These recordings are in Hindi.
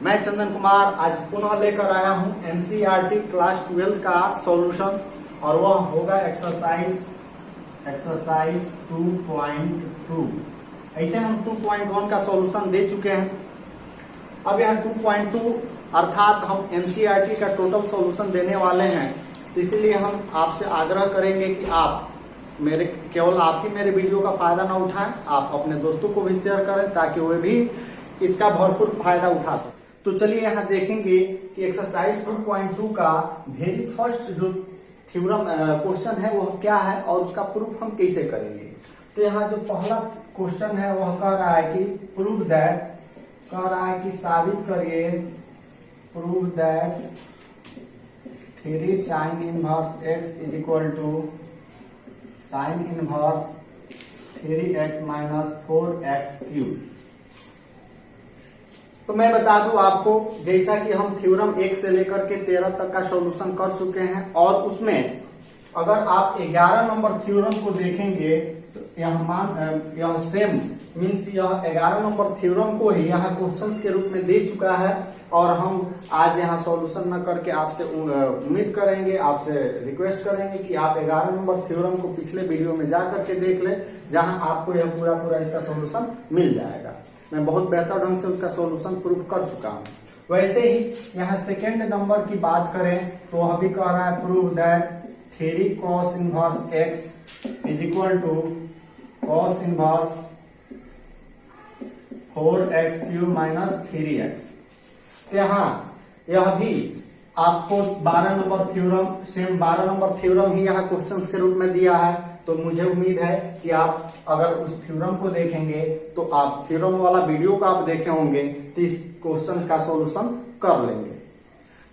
मैं चंदन कुमार आज पुनः लेकर आया हूं एनसीईआरटी क्लास 12 का सॉल्यूशन और वह होगा एक्सरसाइज 2.2। ऐसे हम 2.1 का सॉल्यूशन दे चुके हैं। अब यह 2.2 अर्थात हम एनसीईआरटी का टोटल सॉल्यूशन देने वाले हैं, तो इसीलिए हम आपसे आग्रह करेंगे कि आप केवल आप ही मेरे वीडियो का फायदा ना उठाएं, आप अपने दोस्तों को भी शेयर करें ताकि वे भी इसका भरपूर फायदा उठा सकें। तो चलिए यहाँ देखेंगे कि एक्सरसाइज 2.2 का वेरी फर्स्ट जो थ्योरम क्वेश्चन है वह क्या है और उसका प्रूफ हम कैसे करेंगे। तो यहाँ जो पहला क्वेश्चन है वह कह रहा है कि प्रूव दैट, कह रहा है कि साबित करिए, prove that 3 sin inverse x is equal to sin inverse 3x minus 4x cube. तो मैं बता दूं आपको, जैसा कि हम थ्योरम 1 से लेकर के 13 तक का सॉल्यूशन कर चुके हैं और उसमें अगर आप 11 नंबर थ्योरम को देखेंगे तो यह सेम मीन्स यह 11 नंबर थ्योरम को ही यहाँ क्वेश्चंस के रूप में दे चुका है और हम आज यहाँ सॉल्यूशन न करके आपसे उम्मीद करेंगे, आपसे रिक्वेस्ट करेंगे कि आप 11 नंबर थ्योरम को पिछले वीडियो में जा करके देख लें, जहां आपको यह पूरा इसका सॉल्यूशन मिल जाएगा। मैं बहुत बेहतर ढंग से उसका सॉल्यूशन प्रूफ कर चुका हूँ। वैसे ही यहाँ सेकेंड नंबर की बात करें तो वह भी कह रहा है prove that 3 cos inverse x is equal to cos inverse 4x cube minus 3x। यहाँ यह भी आपको 12 number theorem, same 12 number theorem ही यहाँ क्वेश्चंस के रूप में दिया है। तो मुझे उम्मीद है कि आप अगर उस थ्योरम को देखेंगे तो आप थ्योरम वाला वीडियो को आप देखे होंगे तो इस क्वेश्चन का सॉल्यूशन कर लेंगे।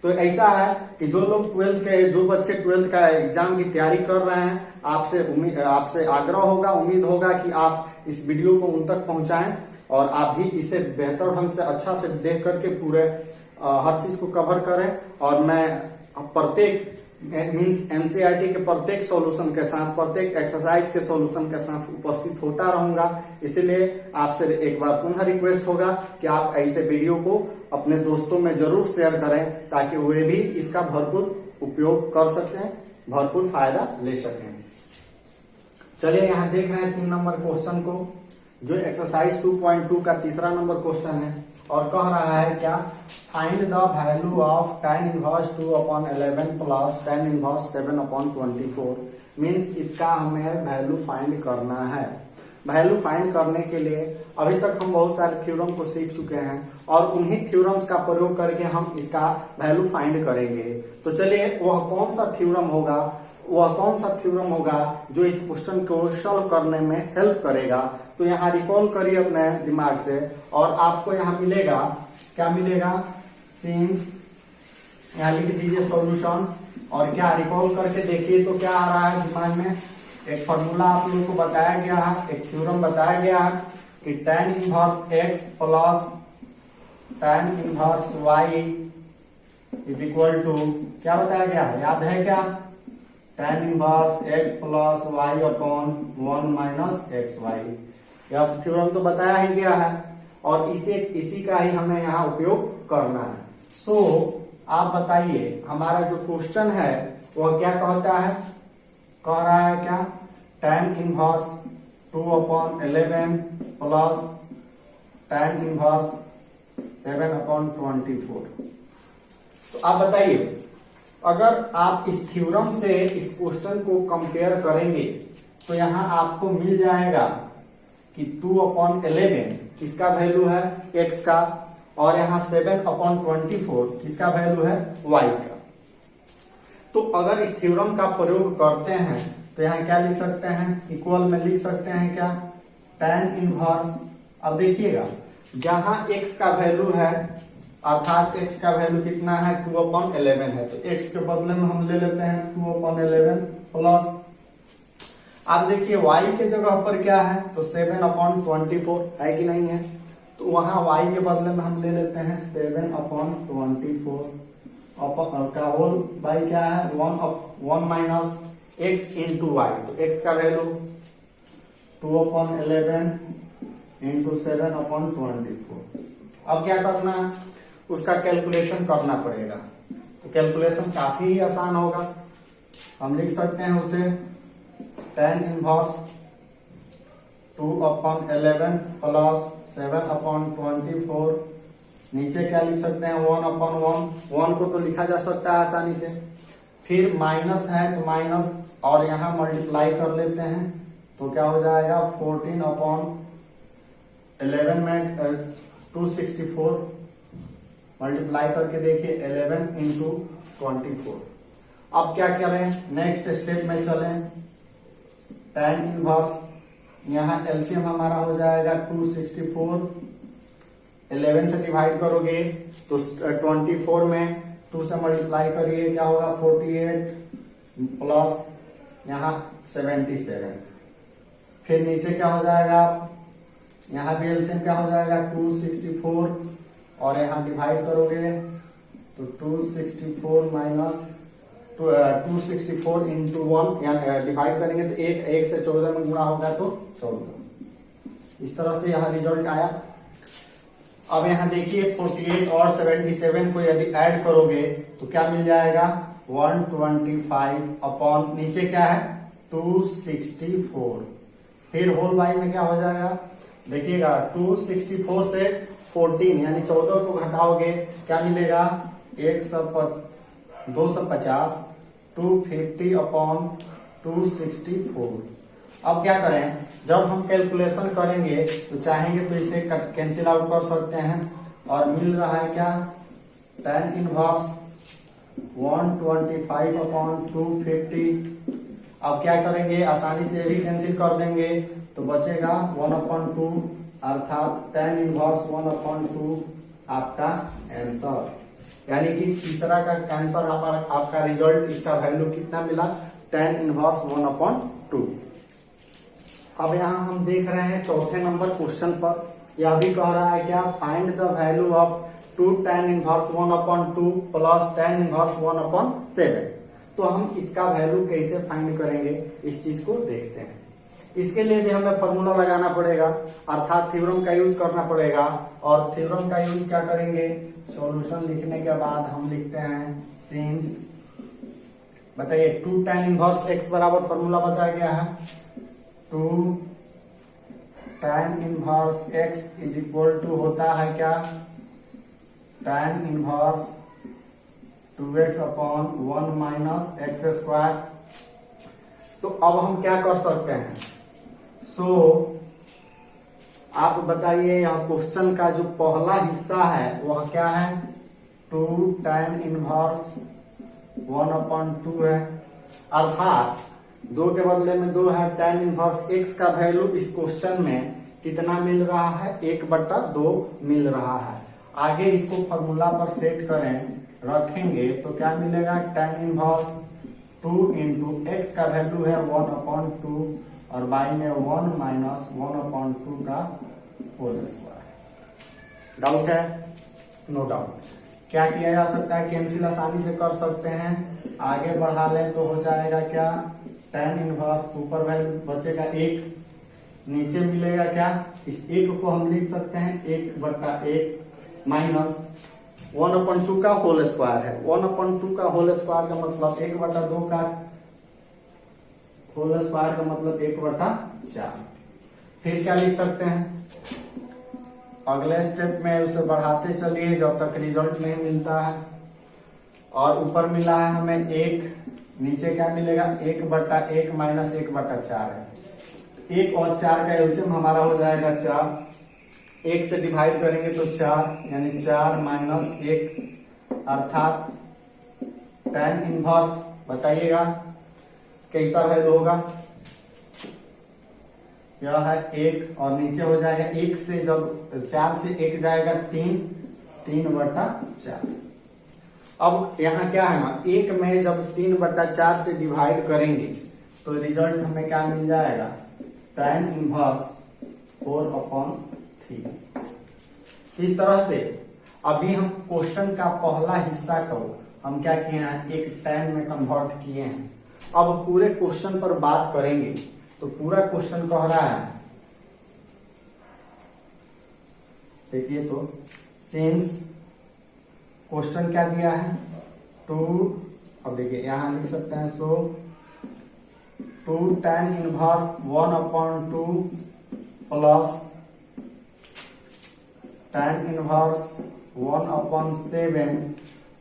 तो ऐसा है कि जो लोग 12 के, जो बच्चे 12 का एग्जाम की तैयारी कर रहे हैं, आपसे आग्रह होगा, उम्मीद होगा कि आप इस वीडियो को उन तक पहुंचाएं और आप भी इसे बेहतर ढंग से अच्छा से देख करके पूरे हर चीज को कवर करें। और मैं प्रत्येक मीन्स एनसीईआरटी के प्रत्येक सॉल्यूशन के साथ, प्रत्येक एक्सरसाइज के सॉल्यूशन के साथ उपस्थित होता रहूंगा। इसीलिए आपसे एक बार पुनः रिक्वेस्ट होगा कि आप ऐसे वीडियो को अपने दोस्तों में जरूर शेयर करें ताकि वे भी इसका भरपूर उपयोग कर सकें, भरपूर फायदा ले सकें। चलिए यहाँ देख रहे हैं 3 नंबर क्वेश्चन को, जो एक्सरसाइज 2.2 का तीसरा नंबर क्वेश्चन है और कह रहा है क्या, find the value of tan inverse 2/11 plus tan inverse 7/24। Means इसका हमें वैल्यू फाइंड करना है। वैल्यू फाइंड करने के लिए अभी तक हम बहुत सारे थ्योरम को सीख चुके हैं और उन्हीं थ्योरम्स का प्रयोग करके हम इसका वैल्यू फाइंड करेंगे। तो चलिए वह कौन सा थ्योरम होगा जो इस क्वेश्चन को सॉल्व करने में हेल्प करेगा। तो यहाँ रिकॉल करिए अपने दिमाग से और आपको यहाँ मिलेगा, क्या मिलेगा, सिंस, यहाँ लिख दीजिए सॉल्यूशन और क्या रिकॉल करके देखिए तो क्या आ रहा है दिमाग में। एक फॉर्मूला आप लोगों को बताया गया है, एक थ्योरम बताया गया है कि tan inverse x plus tan inverse y is equal to, क्या बताया गया है, याद है क्या, tan inverse x plus y upon 1 minus xy। यह थ्योरम तो बताया ही गया है और इसी का ही हमें यहाँ उपयोग करना है। सो आप बताइए हमारा जो क्वेश्चन है वह क्या कहता है, कह रहा है क्या, tan inverse 2/11 plus tan inverse 7/24। तो आप बताइए अगर आप इस थ्योरम से इस क्वेश्चन को कंपेयर करेंगे तो यहाँ आपको मिल जाएगा कि 2/11 किसका वैल्यू है, x का, और यहाँ 7/24 किसका वैल्यू है, y का। तो अगर इस थ्योरम का प्रयोग करते हैं तो यहाँ क्या लिख सकते हैं, इक्वल में लिख सकते हैं क्या, tan इनवर्स। अब देखिएगा जहां x का वैल्यू है अर्थात x का वैल्यू कितना है, 2/11 है, तो x के बदले में हम ले लेते हैं 2/11 प्लस, आप देखिए y के जगह पर क्या है तो 7/24 है कि नहीं है, तो वहां y के बदले में हम ले लेते हैं 7/24 का होल बाई क्या है 1 माइनस x इंटू वाई। तो x का वैल्यू 2/11 इंटू 7/24। अब क्या करना है, उसका कैलकुलेशन करना पड़ेगा। तो कैलकुलेशन काफी ही आसान होगा। हम लिख सकते हैं उसे tan इनवर्स 2/11 प्लस 7/24। नीचे क्या लिख सकते हैं 1/1। 1 को तो लिखा जा सकता है आसानी से। फिर माइनस है तो माइनस और यहाँ मल्टीप्लाई कर लेते हैं तो क्या हो जाएगा 14/11 में 264 मल्टीप्लाई करके देखिए 11 इंटू 24। अब क्या करें नेक्स्ट स्टेप में चलें। tan इनवर्स यहाँ एलसीएम हमारा हो जाएगा 264। 11 से डिवाइड करोगे तो 24 में 2 से मल्टीप्लाई करिए क्या होगा 48 प्लस यहाँ 77। फिर नीचे क्या हो जाएगा यहाँ भी एलसीएम क्या हो जाएगा 264 और यहाँ डिवाइड करोगे तो 264 माइनस 264 इंटू 1 यहाँ डिवाइड करेंगे तो एक से 14 में गुणा होगा तो 14। इस तरह से यहाँ रिजल्ट आया। अब यहाँ देखिए 48 और 77 को यदि ऐड करोगे तो क्या मिल जाएगा 125 अपॉन नीचे क्या है 264। फिर होल बाई में क्या हो जाएगा देखिएगा 264 से 14 यानी 14 को घटाओगे क्या मिलेगा 250 250 अपॉन 264। अब क्या करें जब हम कैलकुलेशन करेंगे तो चाहेंगे तो इसे कैंसिल आउट कर सकते हैं और मिल रहा है क्या tan इनवर्स 125 अपॉन 250। अब क्या करेंगे आसानी से भी कैंसिल कर देंगे तो बचेगा 1/2 अर्थात tan इनवर्स 1/2 आपका आंसर। यानी कि तीसरा का आंसर आपका रिजल्ट इसका वैल्यू कितना मिला tan इनवर्स 1/2। अब यहाँ हम देख रहे हैं चौथे नंबर क्वेश्चन पर यह भी कह रहा है क्या find the value of 2 tan inverse 1/2 plus tan inverse 1/7। तो हम इसका वैल्यू कैसे फाइंड करेंगे इस चीज को देखते हैं। इसके लिए भी हमें फॉर्मूला लगाना पड़ेगा अर्थात थ्योरम का यूज करना पड़ेगा। और थ्योरम का यूज क्या करेंगे सॉल्यूशन लिखने के बाद हम लिखते हैं सिंस बताइए 2 tan इनवर्स x बराबर फॉर्मूला बताया गया है 2 tan inverse x is equal to होता है क्या tan inverse 2x upon 1 minus x square. तो अब हम क्या कर सकते हैं आप बताइए यह क्वेश्चन का जो पहला हिस्सा है वह क्या है 2 tan इनवर्स 1/2 है अर्थात 2 के बदले में 2 है। tan इनवर्स x का वैल्यू इस क्वेश्चन में कितना मिल रहा है 1/2 मिल रहा है। आगे इसको फॉर्मूला पर सेट करें रखेंगे तो क्या मिलेगा tan इनवर्स 2 इंटू एक्स का वैल्यू है 1/2 और बाई में 1 माइनस 1/2 का होल स्क्वायर। डाउट है नो डाउट। क्या किया जा सकता है कैंसिल आसानी से कर सकते हैं। आगे बढ़ा लें तो हो जाएगा क्या tan इनवर्स ऊपर वैल्यू बचेगा 1 नीचे मिलेगा क्या इस 1 को हम लिख सकते हैं 1/1 माइनस 1/2 का होल स्क्वायर है। 1/2 का होल स्क्वायर का मतलब 1/2 का होल स्क्वायर का मतलब 1/4। फिर क्या लिख सकते हैं अगले स्टेप में उसे बढ़ाते चलिए जब तक रिजल्ट नहीं मिलता है। और ऊपर मिला है हमें 1 नीचे क्या मिलेगा 1/1 माइनस 1/4 है। 1 और 4 का एलसीएम हमारा हो जाएगा 4। 1 से डिवाइड करेंगे तो 4 यानी 4 माइनस 1 अर्थात tan इनवर्स बताइएगा कैसा वैल्यू होगा यह है 1 और नीचे हो जाएगा 1 से जब 4 से 1 जाएगा 3/4। अब यहाँ क्या है ना 1 में जब 3/4 से डिवाइड करेंगे तो रिजल्ट हमें क्या मिल जाएगा tan इनवर्स 4/3। इस तरह से अभी हम क्वेश्चन का पहला हिस्सा को हम क्या किए हैं एक tan में कन्वर्ट किए हैं। अब पूरे क्वेश्चन पर बात करेंगे तो पूरा क्वेश्चन कह रहा है देखिए तो सिंस क्वेश्चन क्या दिया है 2, अब देखिए यहाँ लिख सकते हैं so 2 tan inverse 1/2 plus tan inverse 1/7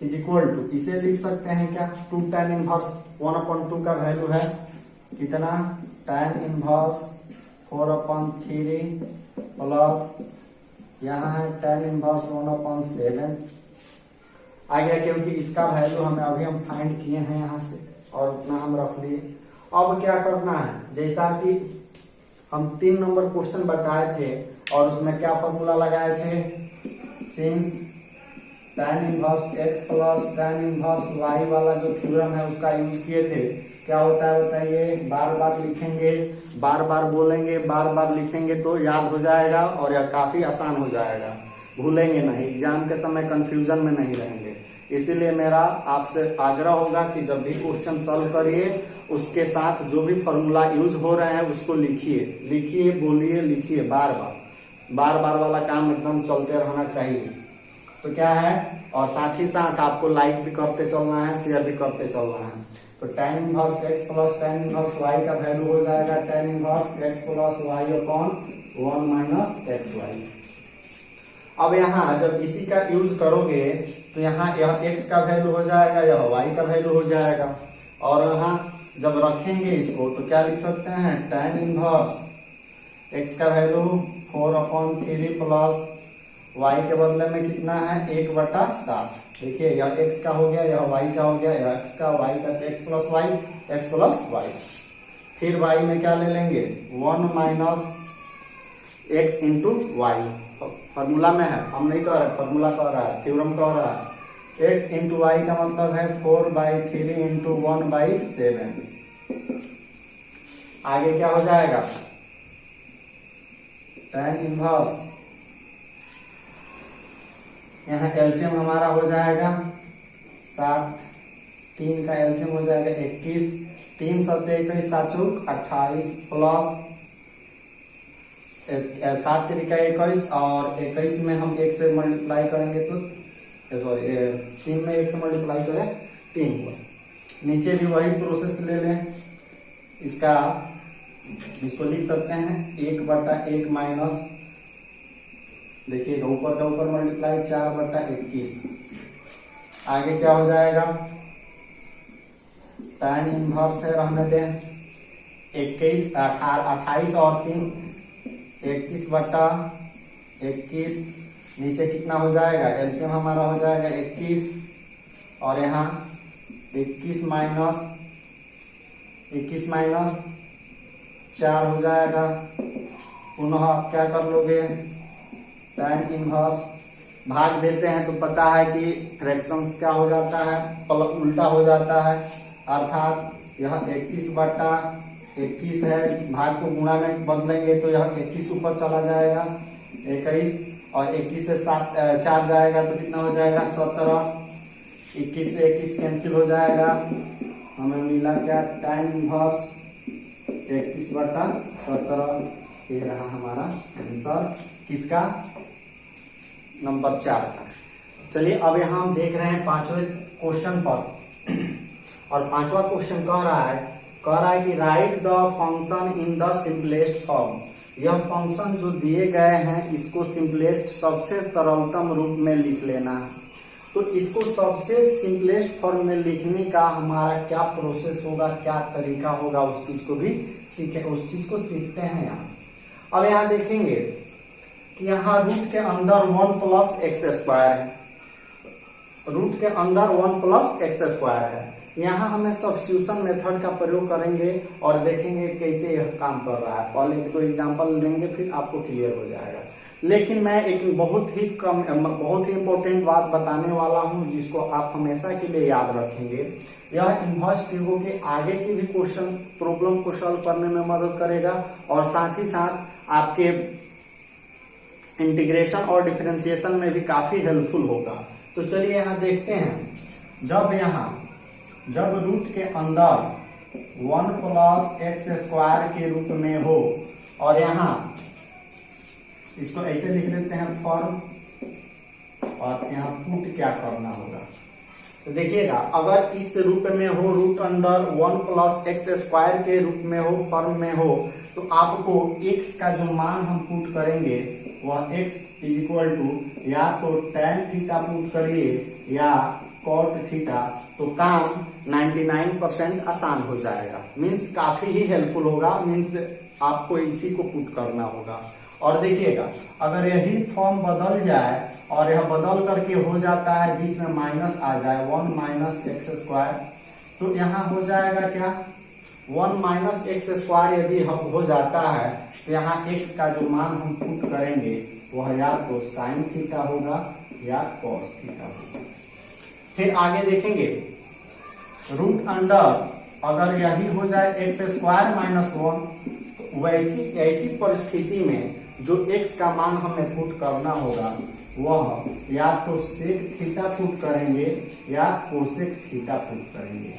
is equal to, इसे लिख सकते हैं क्या 2 tan इनवर्स 1/2 का वैल्यू है कितना tan इनवर्स 4/3 प्लस यहाँ है tan इनवर्स 1/7 आ गया, क्योंकि इसका वैल्यू हमें अभी हम फाइंड किए हैं यहाँ से और उतना हम रख लिए। अब क्या करना है, जैसा कि हम 3 नंबर क्वेश्चन बताए थे और उसमें क्या फॉर्मूला लगाए थे, since tan inverse x plus tan inverse y वाला जो थ्योरम है उसका यूज किए थे। क्या होता है बताइए, बार बार लिखेंगे, बार बार बोलेंगे, बार बार लिखेंगे तो याद हो जाएगा और यह काफी आसान हो जाएगा, भूलेंगे नहीं, एग्जाम के समय कंफ्यूजन में नहीं रहेंगे। इसीलिए मेरा आपसे आग्रह होगा कि जब भी क्वेश्चन सॉल्व करिए उसके साथ जो भी फॉर्मूला यूज हो रहे हैं उसको लिखिए, लिखिए, बोलिए, लिखिए, बार बार वाला काम एकदम चलते रहना चाहिए। तो क्या है, और साथ ही साथ आपको लाइक भी करते चलना है, शेयर भी करते चलना है। तो tan inverse x plus tan inverse y का वैल्यू हो जाएगा tan inverse x plus y upon 1 minus xy। अब यहाँ जब इसी का यूज करोगे तो यहाँ यह x का वैल्यू हो जाएगा, यह y का वैल्यू हो जाएगा, और यहाँ जब रखेंगे इसको तो क्या लिख सकते हैं tan इनवर्स x का वैल्यू 4/3 प्लस y के बदले में कितना है 1/7। देखिए यह x का हो गया, यह y का हो गया, यह x का y का x प्लस y। फिर y में क्या ले लेंगे 1 minus x into y, formula में है, हम नहीं कह रहे, फॉर्मूला कह रहा है, थ्योरम कह रहा है। x इंटू वाई का मतलब है 4/3 इंटू 1/7। आगे क्या हो जाएगा tan इनवर्स, यहाँ एलसीएम हमारा हो जाएगा 7, 3 का एलसीएम हो जाएगा 21, 3 7 21 7 चौक 28 प्लस 7 3 का 21, और 21 में हम 1 से मल्टीप्लाई करेंगे तो सॉरी 3 में 1 से मल्टीप्लाई करें 3 हुआ। नीचे भी वही प्रोसेस ले लें, इसको लिख सकते हैं 1/1 माइनस, देखिएगा ऊपर का ऊपर मल्टीप्लाई 4/21। आगे क्या हो जाएगा tan इनवर्स है, रहने दें 28 और 3 21/21। नीचे कितना हो जाएगा, एलसीएम हमारा हो जाएगा 21, और यहाँ 21 माइनस 4 हो जाएगा। पुनः आप क्या कर लोगे, tan इनवर्स भाग देते हैं तो पता है कि फ्रैक्शंस क्या हो जाता है, उल्टा हो जाता है, अर्थात यह 21/21 है, भाग को गुणा में बदलेंगे तो यह 21 ऊपर चला जाएगा 21, और 21 से 4 जाएगा तो कितना हो जाएगा 17, 21 से 21 कैंसिल हो जाएगा, हमें मिला क्या tan इनवर्स 21/17। ये रहा हमारा आंसर, किसका, नंबर 4 का। चलिए अब यहाँ हम देख रहे हैं 5वें क्वेश्चन पर, और 5वां क्वेश्चन कह रहा है कि right the function in the simplest form. यह फंक्शन जो दिए गए हैं इसको सिंपलेस्ट सबसे सरलतम रूप में लिख लेना है। तो इसको सबसे सिंपलेस्ट फॉर्म में लिखने का हमारा क्या प्रोसेस होगा, क्या तरीका होगा, उस चीज को भी सीखते हैं यहाँ। अब यहाँ देखेंगे कि यहाँ रूट के अंदर 1 प्लस एक्स स्क्वायर है, रूट के अंदर 1 प्लस एक्स स्क्वायर है। यहाँ हमें सब्स्टिट्यूशन मेथड का प्रयोग करेंगे और देखेंगे कैसे यह काम कर रहा है। पहले एक तो एग्जांपल लेंगे फिर आपको क्लियर हो जाएगा। लेकिन मैं एक बहुत ही इंपॉर्टेंट बात बताने वाला हूँ जिसको आप हमेशा के लिए याद रखेंगे। यह इनवर्स ट्रिगो के आगे के भी क्वेश्चन प्रॉब्लम को सॉल्व करने में मदद करेगा और साथ ही साथ आपके इंटीग्रेशन और डिफरेंशिएशन में भी काफी हेल्पफुल होगा। तो चलिए यहाँ देखते हैं, जब रूट के अंदर 1 प्लस एक्स स्क्वायर के रूप में हो, और यहाँ इसको ऐसे लिख देते हैं फॉर्म और यहाँ पुट क्या करना होगा। तो देखिएगा, अगर इस रूप में हो, root under 1 plus x square के रूप में हो, फॉर्म में हो, तो आपको x का जो मान हम पुट करेंगे वह x इज इक्वल टू या तो tan थीटा पुट करिए या cot थीटा, तो काम 99% आसान हो जाएगा। मीन्स काफी ही हेल्पफुल होगा, मीन्स आपको इसी को पुट करना होगा। और देखिएगा, अगर यही फॉर्म बदल जाए और यह बदल करके हो जाता है बीच में माइनस आ जाए 1 माइनस एक्स स्क्वायर, तो यहाँ हो जाएगा क्या 1 माइनस एक्स स्क्वायर यदि हो जाता है तो यहाँ x का जो मान हम पुट करेंगे वह या तो साइन थीटा होगा या कॉस थीटा होगा। फिर आगे देखेंगे, रूट अंडर अगर यही हो जाए एक्स स्क्वायर माइनस 1, तो ऐसी परिस्थिति में जो x का मान हमें पुट करना होगा वह या तो सेक थीटा पुट करेंगे या कोसेक थीटा पुट करेंगे।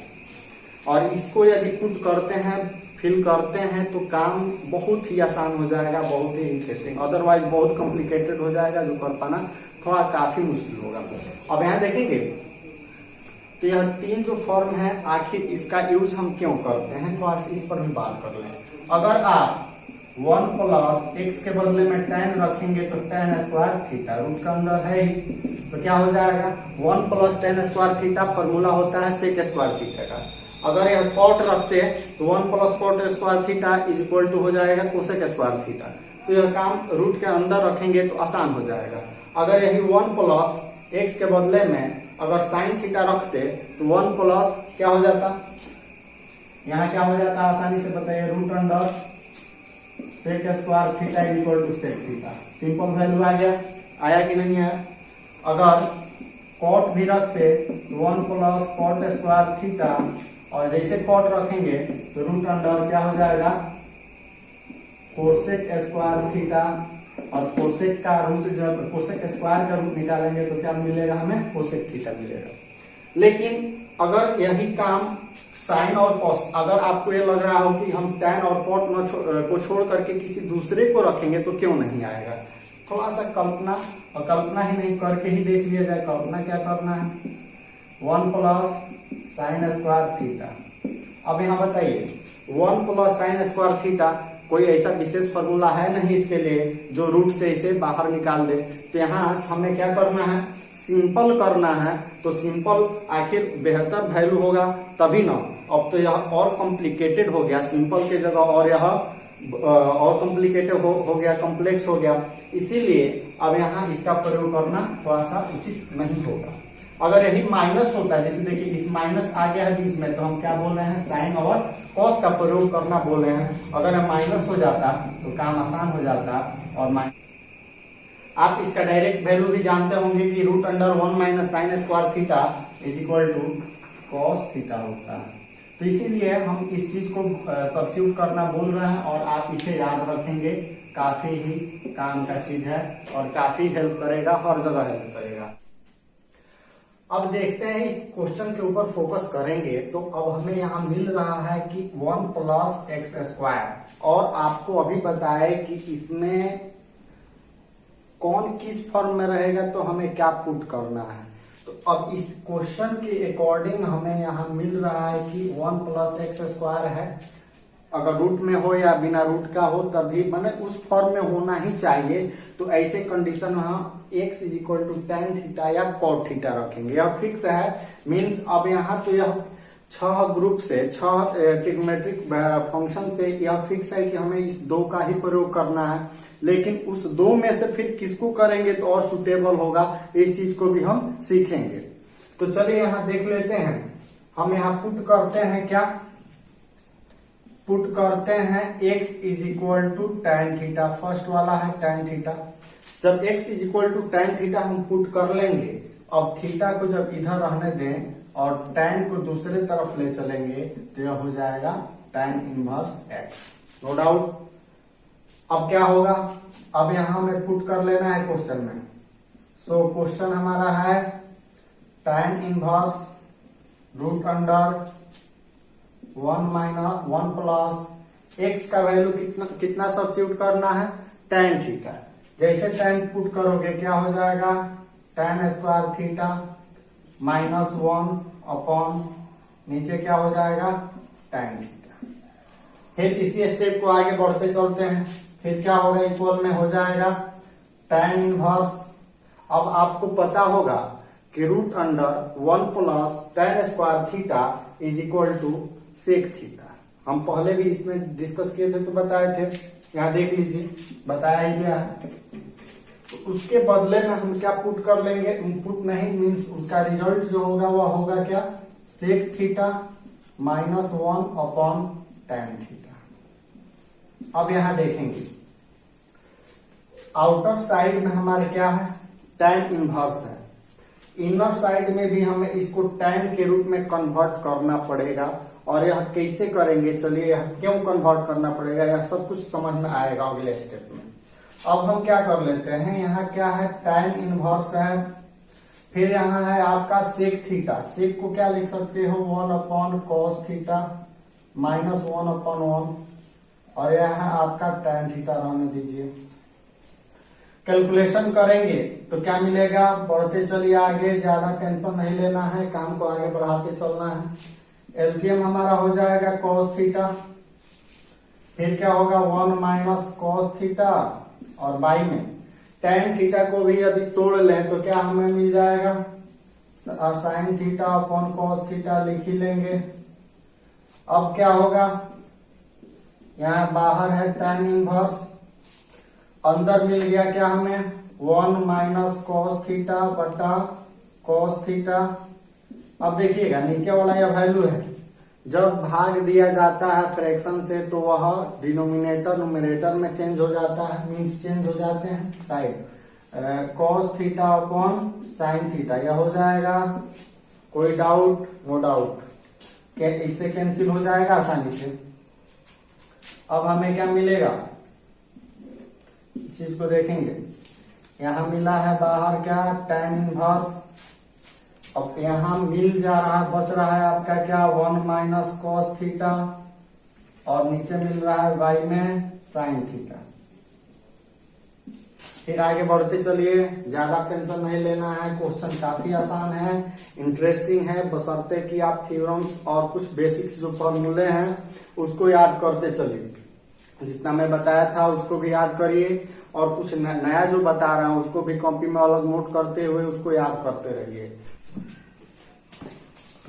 और इसको यदि पुट करते हैं, फिल करते हैं, तो काम बहुत ही आसान हो जाएगा, बहुत ही इंटरेस्टिंग। अदरवाइज बहुत कॉम्प्लिकेटेड हो जाएगा, जो कर पाना थोड़ा काफी मुश्किल होगा। अब यहाँ देखेंगे तो यह 3 जो फॉर्म है, आखिर इसका यूज हम क्यों करते हैं, थोड़ा इस पर भी बात कर लें। अगर आप 1 प्लस एक्स के बदले में tan रखेंगे तो tan स्क्वायर थीटा रूट का अंदर है ही, तो क्या हो जाएगा 1 plus tan square theta, formula होता है सेक स्क्वायर थीटा का। अगर यह कॉट रखते हैं तो 1 plus cot square theta is equal to हो जाएगा कोसेक स्क्वायर थीटा। तो यह काम रूट के अंदर रखेंगे तो आसान हो जाएगा। अगर यही 1 प्लस एक्स के बदले में अगर साइन थीटा रखते तो 1 प्लस क्या हो जाता, यहाँ क्या हो जाता आसानी से बताइए, root under sec square theta is equal to sec theta. Simple value आ गया, आया कि नहीं है। अगर कॉट भी रखते 1 प्लस कॉट स्क्वायर थीटा, और जैसे कॉट रखेंगे तो रूट अंडर क्या हो जाएगा कोसेक स्क्वायर थीटा, और कोसेक का रूट जब कोसेक स्क्वायर का रूट निकालेंगे तो क्या मिलेगा, हमें कोसेक थीटा मिलेगा। लेकिन अगर यही काम साइन और कॉस, अगर आपको ये लग रहा हो कि हम tan और cot को छोड़ करके किसी दूसरे को रखेंगे तो क्यों नहीं आएगा, थोड़ा सा कल्पना, और कल्पना ही नहीं करके ही देख लिया जाए। कल्पना क्या करना है, 1 प्लस साइन स्क्वायर थीटा। अब यहाँ बताइए 1 प्लस साइन स्क्वायर थीटा, कोई ऐसा विशेष फॉर्मूला है नहीं इसके लिए जो रूट से इसे बाहर निकाल दे। तो यहाँ हमें क्या करना है, सिंपल करना है। तो सिंपल आखिर बेहतर वैल्यू होगा तभी ना। अब तो यह और कॉम्प्लिकेटेड हो गया, सिंपल के जगह और यह और कॉम्प्लिकेटेड हो गया, कॉम्प्लेक्स हो गया। इसीलिए अब यहाँ इसका प्रयोग करना थोड़ा सा उचित नहीं होगा। अगर यही माइनस होता है, जैसे देखिए इस माइनस आ गया है बीच में, तो हम क्या बोल रहे हैं, साइन और कॉस का प्रयोग करना बोल रहे हैं। अगर माइनस हो जाता तो काम आसान हो जाता। और आप इसका डायरेक्ट वैल्यू भी जानते होंगे कि root under 1 minus sine square theta is equal to cos theta होता है। तो इसीलिए हम इस चीज को सब्स्टिट्यूट करना बोल रहे हैं, और आप इसे याद रखेंगे, काफी ही काम का चीज है और काफी हेल्प करेगा, हर जगह हेल्प करेगा। अब देखते हैं इस क्वेश्चन के ऊपर फोकस करेंगे। तो अब हमें यहाँ मिल रहा है कि 1 प्लस एक्स स्क्वायर, और आपको अभी बताए कि इसमें कौन किस फॉर्म में रहेगा तो हमें क्या पुट करना है। तो अब इस क्वेश्चन के अकॉर्डिंग हमें यहाँ मिल रहा है कि 1 प्लस एक्स स्क्वायर है, अगर रूट में हो या बिना रूट का हो तभी मैंने उस फॉर्म में होना ही चाहिए। तो ऐसे कंडीशन में हम x is equal to tan theta या cot थीटा रखेंगे, यह फिक्स है। मीन्स अब यहाँ तो यह 6 ग्रुप से 6 ट्रिग्नोमेट्रिक फंक्शन से यह फिक्स है कि हमें इस 2 का ही प्रयोग करना है। लेकिन उस 2 में से फिर किसको करेंगे तो और सुटेबल होगा, इस चीज को भी हम सीखेंगे। तो चलिए यहाँ देख लेते हैं। हम यहाँ पुट करते हैं, क्या पुट करते हैं, x is equal to tan theta, first वाला है tan थीटा। जब x is equal to tan theta हम पुट कर लेंगे, अब थीटा को जब इधर रहने दें और tan को दूसरे तरफ ले चलेंगे तो यह हो जाएगा tan inverse x, no doubt. अब क्या होगा, अब यहाँ हमें पुट कर लेना है क्वेश्चन में। सो क्वेश्चन हमारा है tan inverse root under 1 plus x का वैल्यू कितना सब्स्टिट्यूट करना है, tan थीटा। जैसे tan पुट करोगे क्या हो जाएगा tan square theta minus 1 upon नीचे क्या हो जाएगा tan थीटा। फिर इसी स्टेप को आगे बढ़ते चलते हैं। फिर क्या होगा, इक्वल में हो जाएगा tan इनवर्स। अब आपको पता होगा कि root under 1 plus tan square theta is equal to sec theta. हम पहले भी इसमें डिस्कस किए थे तो बताए थे, यहाँ देख लीजिए बताया ही गया है। तो उसके बदले में हम क्या पुट कर लेंगे, इनपुट नहीं मीन्स उसका रिजल्ट जो होगा वह होगा क्या, sec theta minus 1 upon tan theta. अब यहाँ देखेंगे आउटर साइड में हमारे क्या है, tan इनवर्स है। इनर साइड में भी हमें इसको tan के रूप में कन्वर्ट करना पड़ेगा। और यह कैसे करेंगे, चलिए यह क्यों कन्वर्ट करना पड़ेगा, यह सब कुछ समझ में आएगा अगले स्टेप में। अब हम क्या कर लेते हैं, यहाँ क्या है tan इनवर्स है, फिर यहाँ है आपका सेक थीटा। सेक को क्या लिख सकते हो 1 upon cos theta minus 1 upon 1, और यह है आपका tan थीटा रहने दीजिए। कैलकुलेशन करेंगे तो क्या मिलेगा, बढ़ते चलिए आगे, ज्यादा टेंशन नहीं लेना है, काम को आगे बढ़ाते चलना है। एलसीएम हमारा हो जाएगा cos थीटा, फिर क्या होगा 1 माइनस कॉस थीटा, और बाई में tan थीटा को भी यदि तोड़ लें तो क्या हमें मिल जाएगा, sine theta upon cos theta लिख ही लेंगे। अब क्या होगा, यहाँ बाहर है tan इनवर्स, अंदर मिल गया क्या हमें 1 माइनस कॉस थीटा बटा कॉस थीटा। अब देखिएगा नीचे वाला यह वैल्यू है, जब भाग दिया जाता है फ्रैक्शन से तो वह डिनोमिनेटर नुमेरेटर में चेंज हो जाता है, मीन्स चेंज हो जाते हैं side. Cos theta upon sine theta यह हो जाएगा, कोई डाउट, नो डाउट, इससे कैंसिल हो जाएगा आसानी से। अब हमें क्या मिलेगा, इस चीज को देखेंगे, यहाँ मिला है बाहर क्या tan इनवर्स। अब यहाँ मिल जा रहा है, बच रहा है आपका क्या 1 माइनस कॉस थीटा, और नीचे मिल रहा है y में साइन थीटा। फिर आगे बढ़ते चलिए, ज्यादा टेंशन नहीं लेना है, क्वेश्चन काफी आसान है, इंटरेस्टिंग है, बशर्ते कि आप थ्योरम्स और कुछ बेसिक्स जो फॉर्मूले हैं उसको याद करते चलिए। जितना मैं बताया था उसको भी याद करिए, और कुछ नया जो बता रहा हूं उसको भी कॉपी में अलग नोट करते हुए उसको याद करते रहिए।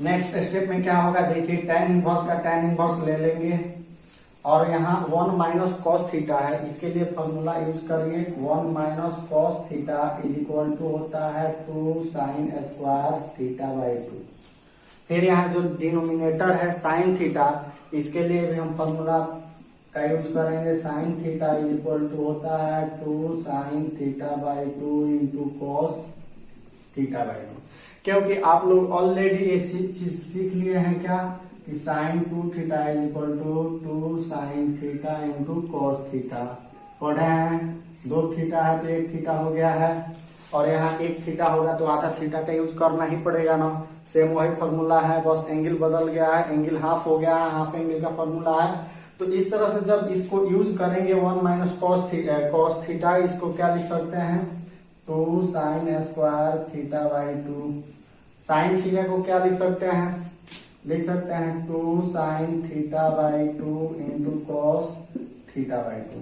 नेक्स्ट स्टेप में क्या होगा, देखिए tan इनवर्स का tan इनवर्स ले लेंगे, और यहाँ 1 माइनस कॉस थीटा है, इसके लिए फॉर्मूला यूज करिए 1 minus cos theta is equal to होता है 2 साइन स्क्वायर थीटा बाई 2। फिर यहाँ जो डिनोमिनेटर है साइन थीटा, इसके लिए भी हम फॉर्मूला का यूज करेंगे, sine theta is equal to होता है 2 sine theta by 2 into cos theta by 2। क्योंकि आप लोग ऑलरेडी एक चीज सीख लिए हैं क्या, कि sine 2 theta is equal to 2 sine theta into cos theta पढ़े हैं। 2 थीटा है तो 1 थीटा हो गया है, और यहाँ 1 थीटा होगा तो आधा थीटा का यूज करना ही पड़ेगा ना। सेम वही फॉर्मूला है, बस एंगल बदल गया है, एंगल हाफ हो गया है, हाफ एंगल का फॉर्मूला है। तो इस तरह से जब इसको यूज करेंगे 1 माइनस कॉस थीटा, इसको क्या लिख सकते हैं 2 sign square theta by 2। Sine theta को क्या लिख सकते हैं, लिख सकते हैं 2 sine theta by 2 into cos theta by 2।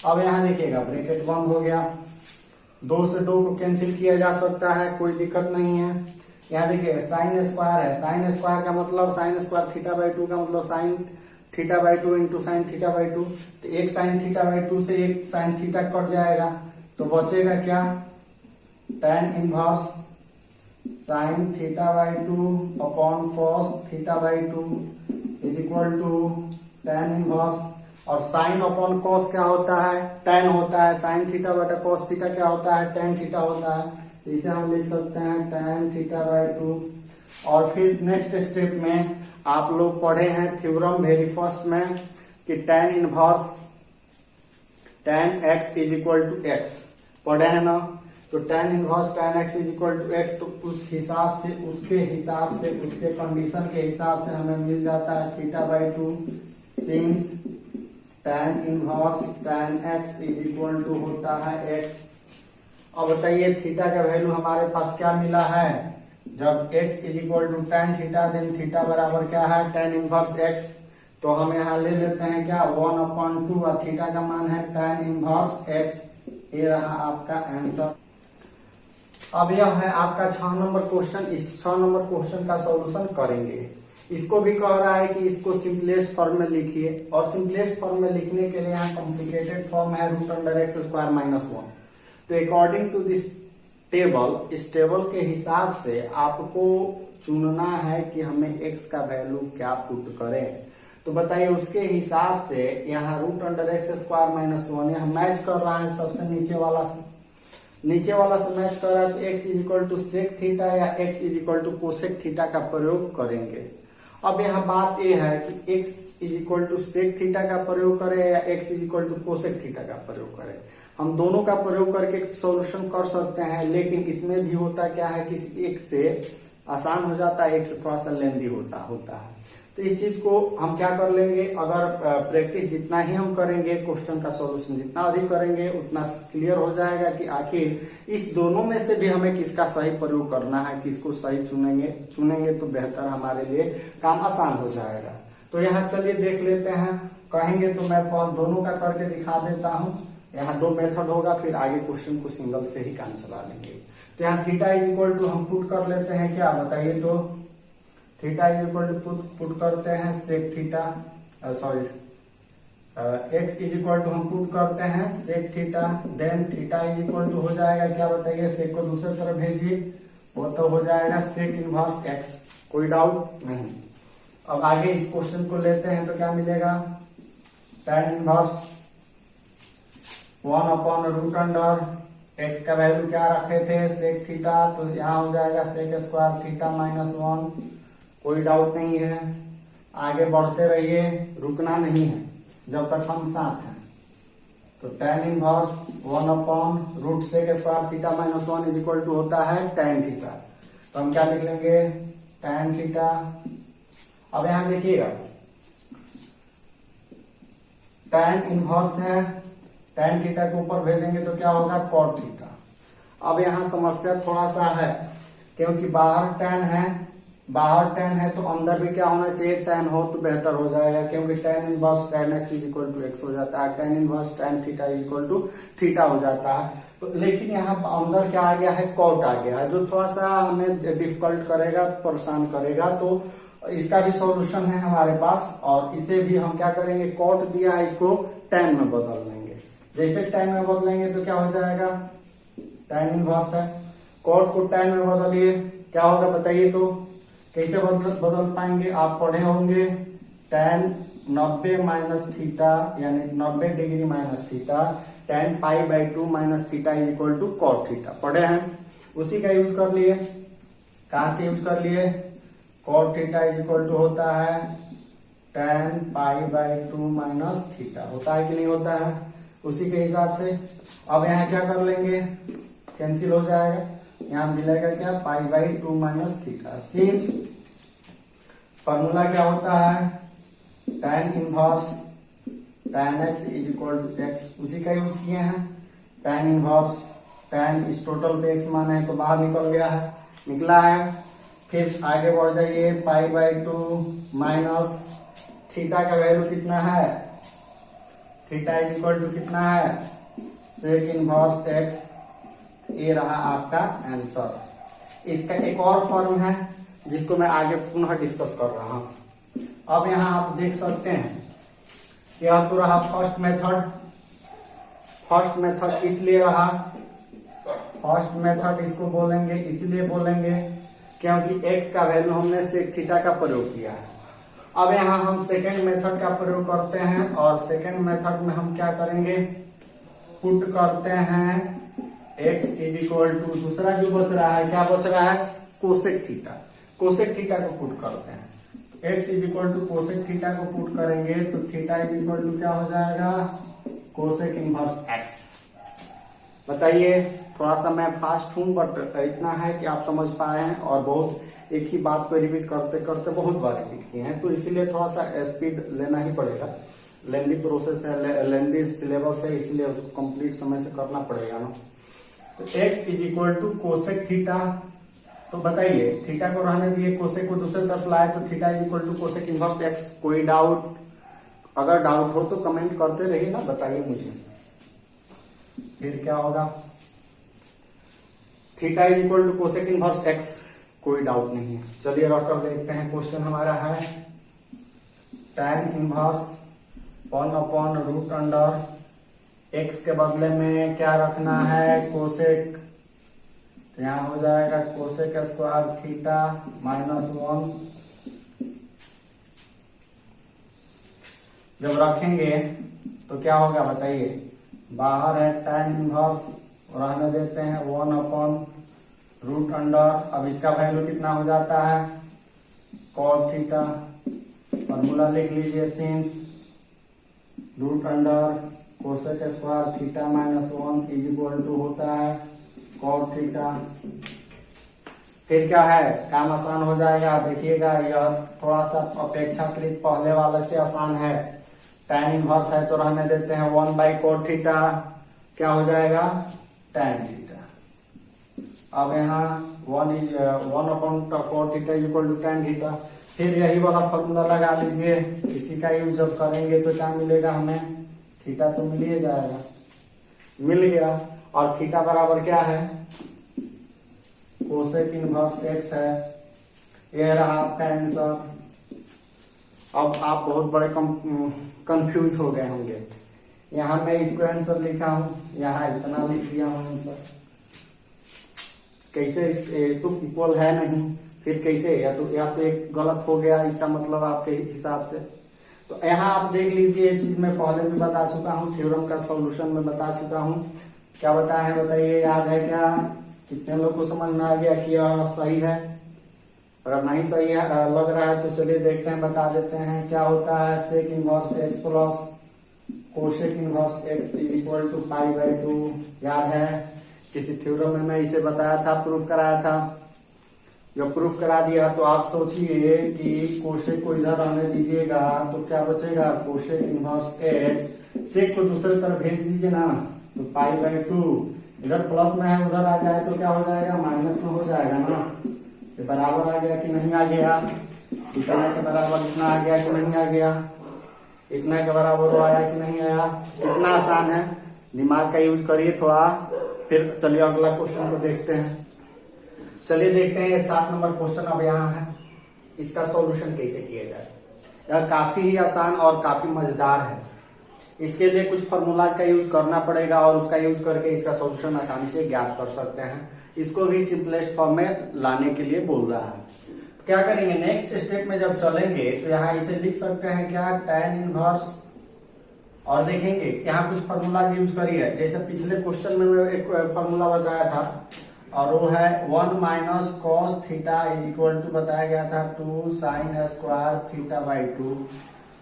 अब यहाँ देखिएगा ब्रैकेट बंद हो गया, 2 से 2 को कैंसिल किया जा सकता है, कोई दिक्कत नहीं है। यहाँ देखिए साइन स्क्वायर है, साइन स्क्वायर का मतलब साइन स्क्वायर थीटा बाई 2 का मतलब sign theta by 2 into sine theta by 2। तो एक साइन थीटा बाई 2 से एक साइन थीटा कट जाएगा, तो बचेगा क्या tan inverse sine theta by 2 upon cos theta by 2 is equal to tan inverse. और साइन अपॉन कॉस क्या होता है, tan होता है, साइन थीटा बटा कॉस थीटा क्या होता है, tan थीटा होता है। तो इसे हम लिख सकते हैं tan थीटा बाई 2। और फिर नेक्स्ट स्टेप में आप लोग पढ़े हैं थ्योरम वेरी फर्स्ट में कि tan inverse tan x is equal to x पढ़े हैं ना। तो tan inverse tan x is equal to x, तो उस हिसाब से उसके कंडीशन के हिसाब से हमें मिल जाता है theta by 2 since tan inverse tan x is equal to होता है x। अब बताइए थीटा का वैल्यू हमारे पास क्या मिला है, जब x is equal to tan theta, then theta बराबर क्या है tan इनवर्स x, तो हम यहाँ ले लेते हैं क्या 1/2 और थीटा का मान है tan इनवर्स x। ये रहा आपका आंसर। अब यह है आपका 6 नंबर क्वेश्चन। इस 6 नंबर क्वेश्चन का सॉल्यूशन करेंगे। इसको भी कह रहा है कि इसको सिंपलेस्ट फॉर्म में लिखिए, और सिंपलेस्ट फॉर्म में लिखने के लिए यहाँ कॉम्प्लिकेटेड फॉर्म है √x²-1। तो अकॉर्डिंग टू दिस टेबल, इस टेबल के हिसाब से आपको चुनना है कि हमें x का वैल्यू क्या पुट करें। तो बताइए उसके हिसाब से यहाँ √x²-1 यह मैच कर रहा है सबसे नीचे वाला से मैच कर रहा है, तो x is equal to sec theta या x is equal to cosec theta का प्रयोग करेंगे। अब यहाँ बात यह है कि x is equal to sec theta का प्रयोग करें या x is equal to cosec theta का प्रयोग करें। हम दोनों का प्रयोग करके सॉल्यूशन कर सकते हैं, लेकिन इसमें भी होता क्या है कि एक से आसान हो जाता है, एक से थोड़ा सा लेंदी होता है। तो इस चीज को हम क्या कर लेंगे, अगर प्रैक्टिस जितना ही हम करेंगे, क्वेश्चन का सॉल्यूशन जितना अधिक करेंगे, उतना क्लियर हो जाएगा कि आखिर इस दोनों में से भी हमें किसका सही प्रयोग करना है, किसको सही चुनेंगे तो बेहतर हमारे लिए काम आसान हो जाएगा। तो यहाँ चलिए देख लेते हैं। कहेंगे तो मैं दोनों का करके दिखा देता हूँ। यहाँ 2 मेथड होगा, फिर आगे क्वेश्चन को सिंगल से ही काम चला लेंगे। तो यहाँ थीटा इज इक्वल टू हम पुट कर लेते हैं क्या, बताइए तो theta is equal to put करते हैं sec theta, x is equal to हम पुट करते हैं sec theta, then theta is equal to हो जाएगा क्या, बताइए सेक को दूसरी तरफ भेजिए, वो तो हो जाएगा सेक इनवर्स एक्स। कोई डाउट नहीं। अब आगे इस क्वेश्चन को लेते हैं तो क्या मिलेगा, tan इनवर्स 1/√, एक्स का वैल्यू क्या रखे थे सेक थीटा, तो यहाँ हो जाएगा सेक स्क्वायर थीटा -1। कोई डाउट नहीं है, आगे बढ़ते रहिए, रुकना नहीं है जब तक हम साथ हैं। तो tan इनवर्स 1/√सेक square theta -1 is equal to होता है tan थीटा। तो हम क्या लिख लेंगे tan थीटा। अब यहाँ देखिएगा tan इनवर्स है, tan थीटा के ऊपर भेजेंगे तो क्या होगा cot थीटा। अब यहाँ समस्या थोड़ा सा है, क्योंकि बाहर tan है तो अंदर भी क्या होना चाहिए, tan हो तो बेहतर हो जाएगा, क्योंकि tan inverse tan x is equal to x हो जाता है, tan inverse tan theta is equal to theta हो जाता है। तो लेकिन यहाँ अंदर क्या आ गया है, cot आ गया है, जो थोड़ा सा हमें डिफिकल्ट करेगा, परेशान करेगा। तो इसका भी सॉल्यूशन है हमारे पास, और इसे भी हम क्या करेंगे, cot दिया है, इसको tan में बदल देंगे। जैसे tan में बदलेंगे तो क्या हो जाएगा, tan इनवर्स है, cot को tan में बदलिए, क्या होगा बताइए तो, कैसे बदल पाएंगे, आप पढ़े होंगे tan 90 माइनस थीटा यानी 90 degree minus theta, tan π/2 minus theta is equal to cot theta, पढ़े हैं, उसी का यूज कर लिए। कहां से यूज कर लिए, cot theta is equal to होता है tan π/2 माइनस थीटा, होता है कि नहीं होता है, उसी के हिसाब से। अब यहाँ क्या कर लेंगे, कैंसिल हो जाएगा, यहाँ मिलेगा क्या π/2 माइनस थीटा। सिंस फॉर्मूला क्या होता है, tan inverse tan x is equal to x, उसी का यूज किए हैं। tan इनवर्स tan इस टोटल पे x मान है तो बाहर निकला है। फिर आगे बढ़ जाइए, π/2 माइनस थीटा का वैल्यू कितना है, थीटा इज इक्वल टू कितना है, सेक इनवर्स x। ये रहा आपका आंसर। इसका एक और फॉर्म है जिसको मैं आगे पुनः डिस्कस कर रहा हूं। अब यहाँ आप देख सकते हैं, यह तो रहा फर्स्ट मेथड इसलिए रहा, फर्स्ट मेथड इसको बोलेंगे, इसलिए बोलेंगे क्योंकि x का वैल्यू हमने सेक थीटा का प्रयोग किया है। अब यहाँ हम सेकेंड मेथड का प्रयोग करते हैं, और सेकेंड मेथड में हम क्या करेंगे, पुट करते हैं x इज इक्वल टू, दूसरा जो बच रहा है, क्या बच रहा है, कोसेक थीटा को पुट करते हैं। x is equal to cosec theta को पुट करेंगे तो थीटा इज इक्वल टू क्या हो जाएगा, कोसेक इनवर्स x। बताइए, थोड़ा सा मैं फास्ट हूं, बट इतना है कि आप समझ पाए हैं, और बहुत एक ही बात को रिपीट करते करते बहुत बार रिपीट किए हैं, तो इसीलिए थोड़ा सा स्पीड लेना ही पड़ेगा। लेंदी प्रोसेस है, लेंदी सिलेबस है, इसलिए उसको कंप्लीट समय से करना पड़ेगा ना। तो x is equal to cosec theta. तो बताइए थीटा को रहने दिए, कोसेक को दूसरी तरफ लाए तो theta is equal to cosec inverse x। कोई डाउट? अगर डाउट हो तो कमेंट करते रहिए ना, बताइए मुझे। फिर क्या होगा? Theta is equal to cosec inverse x, कोई डाउट नहीं है। चलिए रख कर देखते हैं। क्वेश्चन हमारा है tan इनवर्स 1/√अंडर x के बदले में क्या रखना है? कोसेक। तो यहाँ हो जाएगा कोसेक स्क्वायर थीटा -1। जब रखेंगे तो क्या होगा बताइए? बाहर है tan इनवर्स, रहने देते हैं 1/√अंडर। अब इसका वैल्यू कितना हो जाता है? cos theta. फॉर्मूला लिख लीजिए, since √under cosec square theta -1 is equal to होता है cos थीटा। फिर क्या है? काम आसान हो जाएगा। देखिएगा यह थोड़ा सा अपेक्षाकृत पहले वाले से आसान है। tan इनवर्स है तो रहने देते हैं 1/cos थीटा। क्या हो जाएगा? tan theta. अब यहाँ 1/cos theta is equal to tan theta. फिर यही वाला फॉर्मूला लगा लीजिए। इसी का यूज जब करेंगे तो क्या मिलेगा हमें? थीटा तो मिल ही जाएगा। मिल गया। और थीटा बराबर क्या है? कोसेक इनवर्स x है। यह रहा आपका आंसर। अब आप बहुत बड़े कंफ्यूज हो गए होंगे। यहाँ मैं इसको आंसर लिखा हूँ, यहाँ इतना लिख दिया हूँ आंसर। कैसे? तो इक्वल है नहीं, फिर कैसे? या तो एक गलत हो गया इसका मतलब आपके हिसाब से। तो यहाँ आप देख लीजिए, ये चीज मैं पहले भी बता चुका हूँ, थ्योरम का सॉल्यूशन में बता चुका हूँ। क्या बताया है बताइए, याद है क्या? कितने लोग को समझ में आ गया कि यह सही है? अगर नहीं सही है लग रहा है तो चलिए देखते हैं, बता देते हैं। क्या होता है? Sec inverse x plus cosec inverse x is equal to π/2। याद है? किसी थ्योरम में मैं इसे बताया था, प्रूफ कराया था। जब प्रूफ करा दिया तो आप सोचिए कि कोसेक को इधर रहने दीजिएगा तो क्या बचेगा? Cosec inverse x। सेक को दूसरी तरफ भेज दीजिए ना, तो π/2 इधर प्लस में है, उधर आ जाए तो क्या हो जाएगा? माइनस में हो जाएगा ना। ये बराबर आ गया कि नहीं आ गया? इतना के बराबर इतना आ गया कि नहीं आ गया? इतना के बराबर आया कि नहीं आया? इतना आसान है, दिमाग का यूज करिए थोड़ा। फिर चलिए अगला क्वेश्चन को देखते हैं। चलिए देखते हैं 7 नंबर क्वेश्चन अब यहाँ है। इसका सॉल्यूशन कैसे किया जाए? यह काफी ही आसान और काफी मजेदार है। इसके लिए कुछ फॉर्मूलाज का यूज करना पड़ेगा और उसका यूज करके इसका सॉल्यूशन आसानी से ज्ञात कर सकते हैं। इसको भी सिंपलेस्ट फॉर्म में लाने के लिए बोल रहा है। क्या करेंगे? नेक्स्ट स्टेप में जब चलेंगे तो यहाँ इसे लिख सकते हैं क्या? tan inverse. और देखेंगे यहाँ कुछ फॉर्मूला यूज करिए, जैसे पिछले क्वेश्चन में मैं एक फॉर्मूला बताया था, और वो है 1 - cos theta is equal to बताया गया था 2 sin स्क्वायर थीटा/2।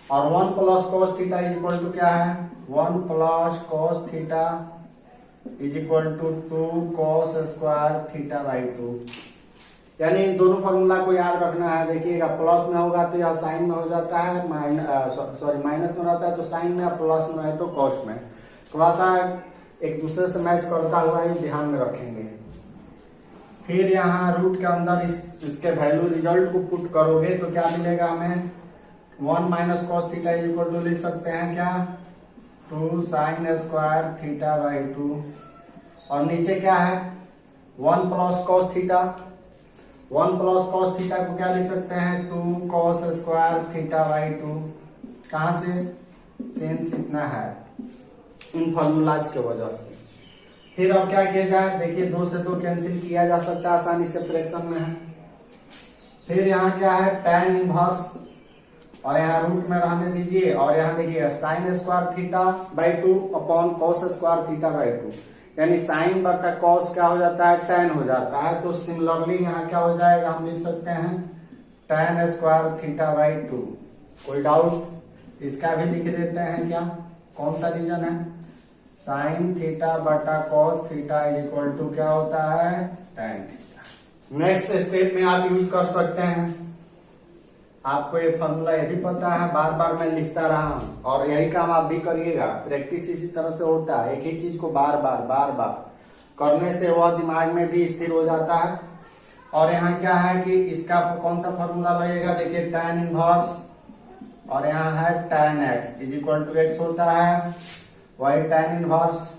और 1 + cos theta is equal to क्या है? 1 + cos theta is equal to 2 cos square थीटा/2। यानी दोनों फॉर्मूला को याद रखना है। देखिएगा प्लस में होगा तो यह साइन में हो जाता है, माइनस में रहता है तो साइन में, प्लस में है तो कॉस में। थोड़ा सा एक दूसरे से मैच करता हुआ ही ध्यान में रखेंगे। फिर यहाँ रूट के अंदर इसके वैल्यू रिजल्ट को पुट करोगे तो क्या मिलेगा हमें? 1 - cos theta is equal to लिख सकते हैं क्या? 2 sin स्क्वायर थीटा/2। और नीचे क्या है? 1 + cos थीटा। 1 + cos थीटा को क्या लिख सकते हैं? 2 cos स्क्वायर थीटा/2। कहाँ से? सेंस इतना है इन फॉर्मूलाज के वजह से। फिर अब क्या किया जाए? देखिए 2 से 2 कैंसिल किया जा सकता है आसानी से, फ्रैक्शन में है। फिर यहाँ क्या है? tan इनवर्स, और यहाँ रूट में रहने दीजिए। और यहाँ देखिए sin square थीटा/2 upon cos square थीटा/2, यानी साइन बटा cos क्या हो जाता है? tan हो जाता है। तो सिमिलरली यहाँ क्या हो जाएगा? हम लिख सकते हैं tan स्क्वायर थीटा/2। कोई डाउट? इसका भी लिख देते हैं क्या? कौन सा रीजन है? साइन थीटा बटा cos theta is equal to क्या होता है? tan theta. नेक्स्ट स्टेप में आप यूज कर सकते हैं। आपको ये फॉर्मूला ये भी पता है, बार बार मैं लिखता रहा हूं, और यही काम आप भी करिएगा। प्रैक्टिस इसी तरह से होता है, एक ही चीज को बार बार करने से वह दिमाग में भी स्थिर हो जाता है। और यहाँ क्या है कि इसका कौन सा फॉर्मूला लगेगा, देखिए tan इनवर्स, और यहाँ है tan x is equal to x होता है, वही tan इनवर्स।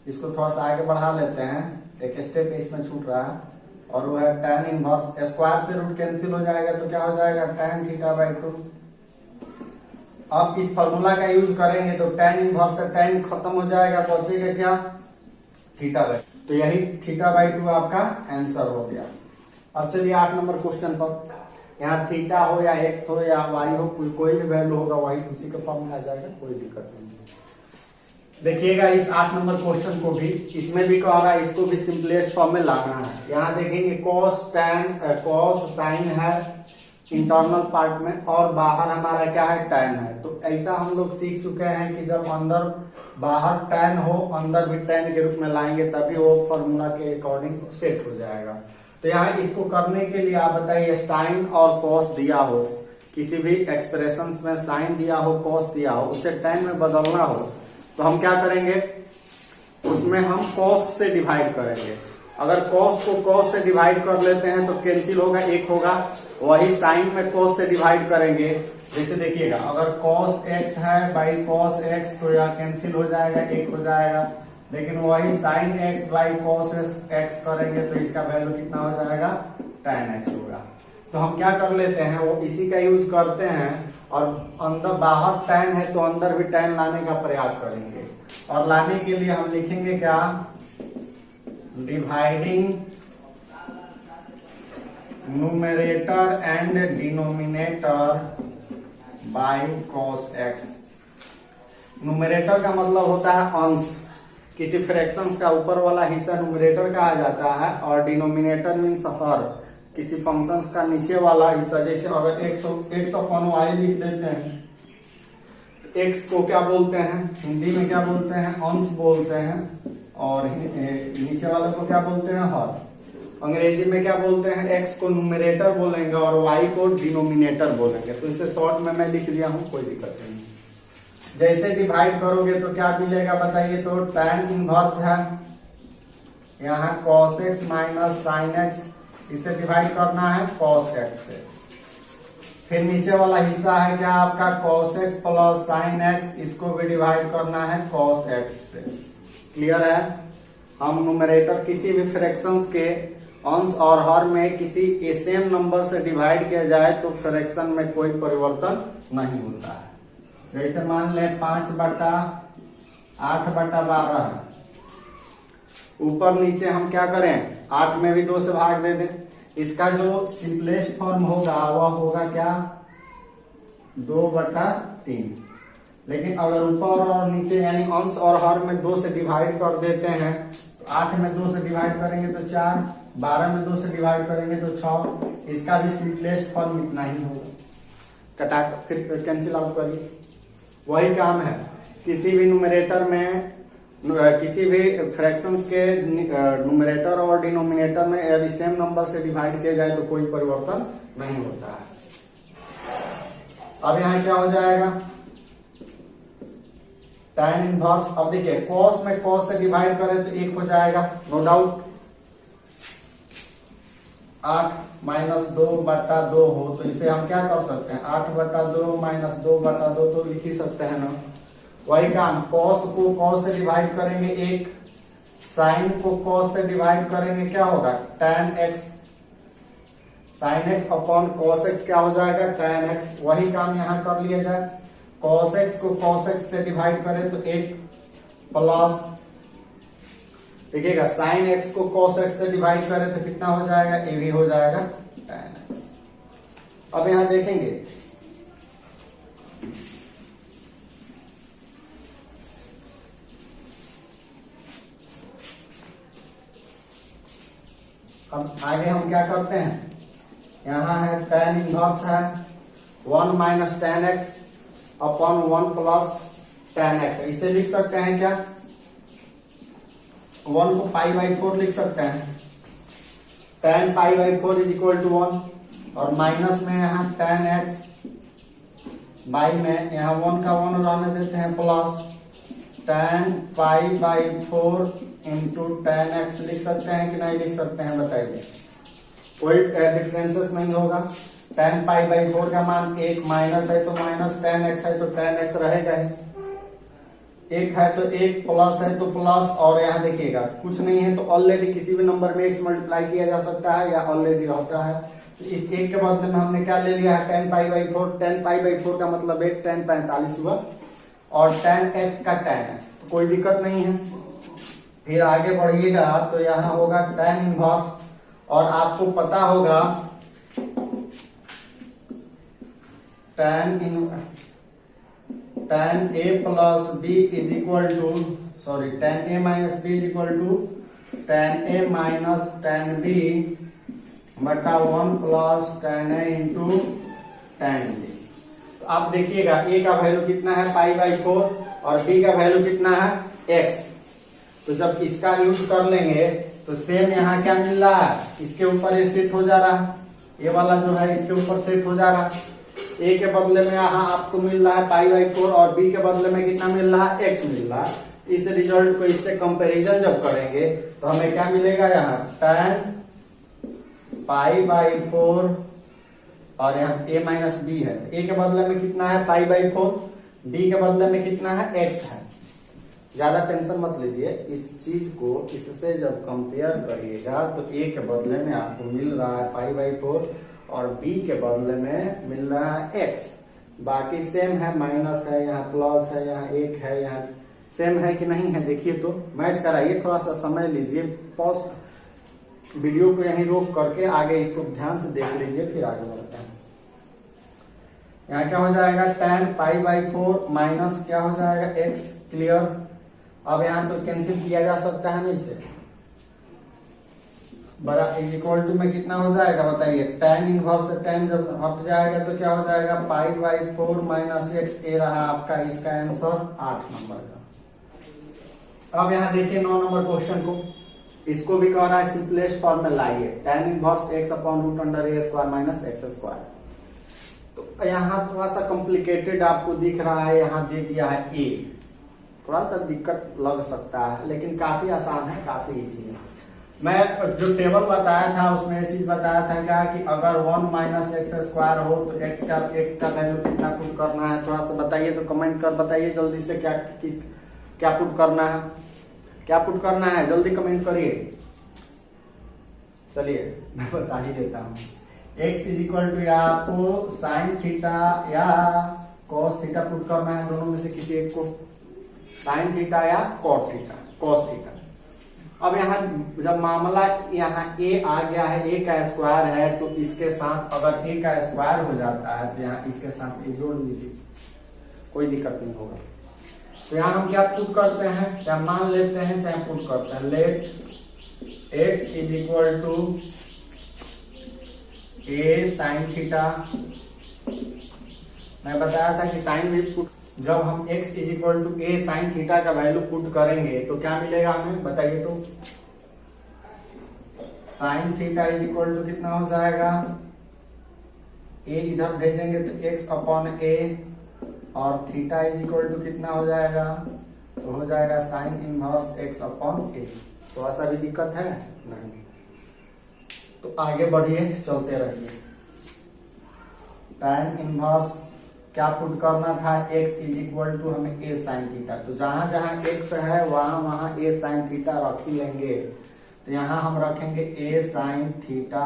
इसको थोड़ा सा आगे बढ़ा लेते हैं, एक स्टेप इसमें छूट रहा है, और वो है tan इनवर्स। स्क्वायर से रूट कैंसिल हो जाएगा तो क्या हो जाएगा tan θ/2। अब इस फॉर्मूला का यूज करेंगे तो tan इनवर्स से tan खत्म हो जाएगा, बचेगा क्या θ/2। तो यही θ/2 आपका आंसर हो गया। अब चलिए 8 नंबर क्वेश्चन पर, यहाँ थीटा हो या एक्स हो या वाई हो, कोई भी वैल्यू होगा वही उसी के फॉर्म में आ जाएगा, कोई दिक्कत नहीं। देखिएगा इस 8 नंबर क्वेश्चन को भी, इसमें भी कह रहा है इसको भी सिंपलेस्ट फॉर्म में लाना है। यहाँ देखेंगे cos साइन है इंटरनल पार्ट में, और बाहर हमारा क्या है tan है। तो ऐसा हम लोग सीख चुके हैं कि जब अंदर बाहर tan हो, अंदर भी tan के रूप में लाएंगे तभी वो फॉर्मूला के अकॉर्डिंग सेट हो जाएगा। तो यहाँ इसको करने के लिए आप बताइए, साइन और कॉस दिया हो, किसी भी एक्सप्रेशन में साइन दिया हो, कॉस दिया हो, उसे tan में बदलना हो तो हम क्या करेंगे, उसमें हम cos से डिवाइड करेंगे। अगर cos को cos से डिवाइड कर लेते हैं तो कैंसिल होगा, एक होगा। वही साइन में cos से डिवाइड करेंगे, जैसे देखिएगा अगर cos x है बाई cos x तो यह कैंसिल हो जाएगा, एक हो जाएगा। लेकिन वही sin x by cos x करेंगे तो इसका वैल्यू कितना हो जाएगा, tan x होगा। तो हम क्या कर लेते हैं, वो इसी का यूज करते हैं, और अंदर बाहर tan है तो अंदर भी tan लाने का प्रयास करेंगे। और लाने के लिए हम लिखेंगे क्या, dividing numerator and denominator by cos x। Numerator का मतलब होता है अंश, किसी फ्रैक्शंस का ऊपर वाला हिस्सा न्यूमरेटर कहा जाता है, और डिनोमिनेटर मीन्स हर, किसी फंक्शन का नीचे वाला हिस्सा। जैसे अगर x अपॉन y लिख देते हैं, x को क्या बोलते हैं हिंदी में, क्या बोलते हैं, अंश बोलते हैं, और नीचे वाले को क्या बोलते हैं, हर। अंग्रेजी में क्या बोलते हैं, x को न्यूमरेटर बोलेंगे और y को डिनोमिनेटर बोलेंगे। तो इसे शॉर्ट में मैं लिख दिया हूं, कोई दिक्कत नहीं। जैसे डिवाइड करोगे तो क्या मिलेगा बताइए, तो tan इनवर्स है, यहाँ cos x minus sin x, इसे डिवाइड करना है cos x से। फिर नीचे वाला हिस्सा है क्या आपका cos x plus sin x, इसको भी डिवाइड करना है cos x से। क्लियर है। हम न्यूमरेटर किसी भी फ्रैक्शंस के अंश और हर में किसी सेम नंबर से डिवाइड किया जाए तो फ्रैक्शन में कोई परिवर्तन नहीं होता है। जैसे मान ले 5/8/12 है, ऊपर नीचे हम क्या करें, 8 में भी 2 से भाग दे दें। इसका जो सिंपलेस्ट फॉर्म होगा वह होगा क्या, 2/3। लेकिन अगर ऊपर और नीचे यानी अंश और हर में 2 से डिवाइड कर देते हैं, तो 8 में 2 से डिवाइड करेंगे तो 4, 12 में 2 से डिवाइड करेंगे तो 6। इसका भी सिंपलेस्ट फॉर्म इतना ही होगा, कटा फिर कैंसिल आउट करिए। वही काम है, किसी भी न्यूमरेटर में, किसी भी फ्रैक्शंस के न्यूमरेटर और डिनोमिनेटर में यदि सेम नंबर से डिवाइड किया जाए तो कोई परिवर्तन नहीं होता है। अब यहाँ क्या हो जाएगा, tan इनवर्स। अब देखिए cos में cos से डिवाइड करें तो 1 हो जाएगा, नो डाउट। 8 माइनस 2/2 हो तो इसे हम क्या कर सकते हैं, 8/2 माइनस 2/2 तो लिख ही सकते हैं ना। वही काम, cos को cos से डिवाइड करेंगे 1, sin को cos से डिवाइड करेंगे क्या होगा, tan x। sin x upon cos x क्या हो जाएगा, tan x। वही काम यहाँ कर लिया जाए, cos x को cos x से डिवाइड करें तो 1 प्लस, देखिएगा sin x को cos x से डिवाइड करें तो कितना हो जाएगा, ये भी हो जाएगा tan x। अब यहां देखेंगे अब आगे हम क्या करते हैं, यहाँ है tan इनवर्स है 1 minus tan x upon 1 plus tan x। इसे लिख सकते हैं क्या, 1 को π/4 लिख सकते हैं, tan π/4 इज इक्वल टू 1, और माइनस में यहाँ tan x बाई में यहाँ 1 का 1 रहने देते हैं, plus tan π/4 × into ten x लिख सकते हैं कि नहीं लिख सकते हैं बताइए। कोई डिफरेंसेस नहीं होगा। टेन पाई बाई फोर का मान एक, माइनस है तो माइनस, टेन एक्स है तो टेन एक्स रहेगा ही, एक है तो एक, प्लस है तो प्लस, और यहाँ देखिएगा कुछ नहीं है तो ऑलरेडी किसी भी नंबर में एक्स मल्टीप्लाई किया जा सकता है या ऑलरेडी रहता है। तो इस एक के बदले में हमने क्या ले लिया है, ten pi by four. Ten pi by four का मतलब एक, टेन 45 हुआ, और टेन एक्स का टेन एक्स, तो कोई दिक्कत नहीं है। फिर आगे बढ़िएगा तो यहाँ होगा टेन इनवर्स, और आपको पता होगा tan a plus b is equal to, sorry tan a minus b is equal to tan a minus tan b बटा 1 plus tan a into tan b। तो आप देखिएगा a का वैल्यू कितना है पाई बाई फोर, और b का वैल्यू कितना है x। तो जब इसका यूज कर लेंगे तो सेम यहाँ क्या मिल रहा है, इसके ऊपर ये सेट हो जा रहा है, ये वाला जो है इसके ऊपर सेट हो जा रहा है। ए के बदले में यहाँ आपको मिल रहा है पाई बाई फोर, और बी के बदले में कितना मिल रहा है, एक्स मिल रहा है। इस रिजल्ट को इससे कंपैरिजन जब करेंगे तो हमें क्या मिलेगा, यहाँ tan पाई बाई फोर, और यहाँ a माइनस बी है। a के बदले में कितना है पाई बाई फोर, b के बदले में कितना है x है। ज्यादा टेंशन मत लीजिए, इस चीज को इससे जब कंपेयर करिएगा तो a के बदले में आपको मिल रहा है पाई बाई फोर, और b के बदले में मिल रहा है x। बाकी सेम है, माइनस है, यहाँ प्लस है, यहाँ एक है, यहाँ सेम है कि नहीं है देखिए। तो मैच कराइए, थोड़ा सा समय लीजिए, पॉज वीडियो को यहीं रोक करके आगे इसको ध्यान से देख लीजिए, फिर आगे बढ़ते हैं। यहाँ क्या हो जाएगा, tan pi by four minus क्या हो जाएगा x, क्लियर। अब यहाँ तो कैंसिल किया जा सकता है ना इसे, बड़ा इज इक्वल टू में कितना हो जाएगा बताइए, tan इनवर्स से tan जब हट जाएगा तो क्या हो जाएगा, pi by four minus x. ए रहा आपका इसका आंसर 8 नंबर का। अब यहाँ देखिए 9 नंबर क्वेश्चन को, इसको भी कह रहा है सिंपलेस्ट फॉर्म में लाइए, tan inverse x upon root under a square minus x square. तो यहाँ थोड़ा सा कॉम्प्लिकेटेड आपको दिख रहा है, यहाँ दे दिया है ए, थोड़ा सा दिक्कत लग सकता है, लेकिन काफी आसान है, काफी इजी है। मैं जो टेबल बताया था उसमें ये चीज बताया था क्या कि अगर 1 माइनस एक्स स्क्वायर हो तो एक्स का वैल्यू कितना पुट करना है, थोड़ा सा बताइए, तो कमेंट कर बताइए जल्दी से, क्या पुट करना है, क्या पुट करना है, जल्दी कमेंट करिए। चलिए मैं बता ही देता हूँ, एक्स इज इक्वल टू या आपको साइन थीटा या कॉस थीटा पुट करना है, दोनों में से किसी एक को, साइन थीटा या कॉस थीटा। अब यहाँ जब मामला यहाँ a आ गया है, a का स्क्वायर है, तो इसके साथ अगर a का स्क्वायर हो जाता है तो यहाँ इसके साथ a जोड़ लीजिए, कोई दिक्कत नहीं होगा। तो यहाँ हम क्या पुट करते हैं, चाहे मान लेते हैं चाहे पुट करते हैं, let x is equal to a sine theta. मैं बताया था कि साइन भी पुट, जब हम x is equal to a sine theta का वैल्यू पुट करेंगे तो क्या मिलेगा हमें बताइए। तो sine theta is equal to कितना हो जाएगा, a इधर भेजेंगे तो x अपॉन a, और थीटा इज इक्वल टू कितना हो जाएगा, तो हो जाएगा sine inverse x upon a। तो ऐसा भी दिक्कत है नहीं, तो आगे बढ़िए, चलते रहिए। tan इनवर्स क्या पुट करना था, x इज इक्वल टू हमें a साइन थीटा, तो जहां जहां x है वहां वहां a साइन थीटा रख ही लेंगे। तो यहाँ हम रखेंगे a sine theta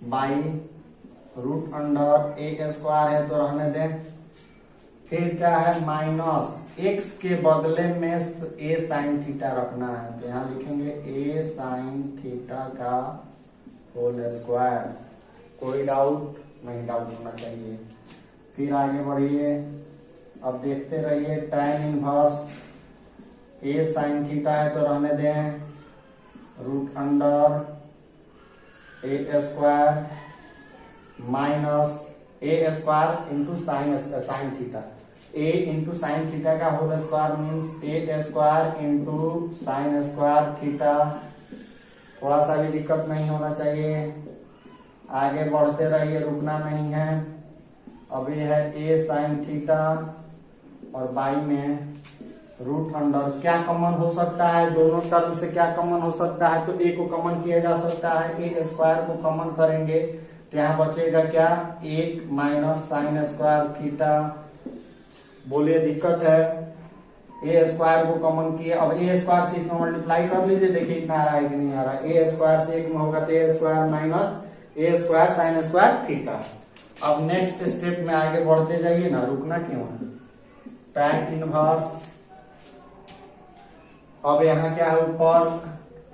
by root under a square है तो रहने दें। फिर क्या है, माइनस x के बदले में a साइन थीटा रखना है, तो यहाँ लिखेंगे a साइन थीटा का होल स्क्वायर। कोई डाउट नहीं, डाउट होना चाहिए। फिर आगे बढ़िए, अब देखते रहिए, tan inverse a sine theta है तो रहने दें, root under a square minus a square into sine theta, a into sine theta का whole square means a square into sine square theta. थोड़ा सा भी दिक्कत नहीं होना चाहिए, आगे बढ़ते रहिए, रुकना नहीं है। अब ये है a साइन थीटा और बाई में रूट अंडर क्या कॉमन हो सकता है, दोनों टर्म से क्या कॉमन हो सकता है, तो ए को कॉमन किया जा सकता है, ए स्क्वायर को कॉमन करेंगे तो यहाँ बचेगा क्या, 1 माइनस साइन स्क्वायर थीटा। बोलिए दिक्कत है, ए स्क्वायर को कॉमन किए, अब ए स्क्वायर से इसमें मल्टीप्लाई कर लीजिए, देखिए इतना आ रहा है कि नहीं आ रहा है, ए स्क्वायर से 1 में होगा तो ए स्क्वायर माइनस ए स्क्वायर साइन स्क्वायर थीटा। अब नेक्स्ट स्टेप में आगे बढ़ते जाइए ना, रुकना क्यों है, tan इनवर्स। अब यहाँ क्या है, ऊपर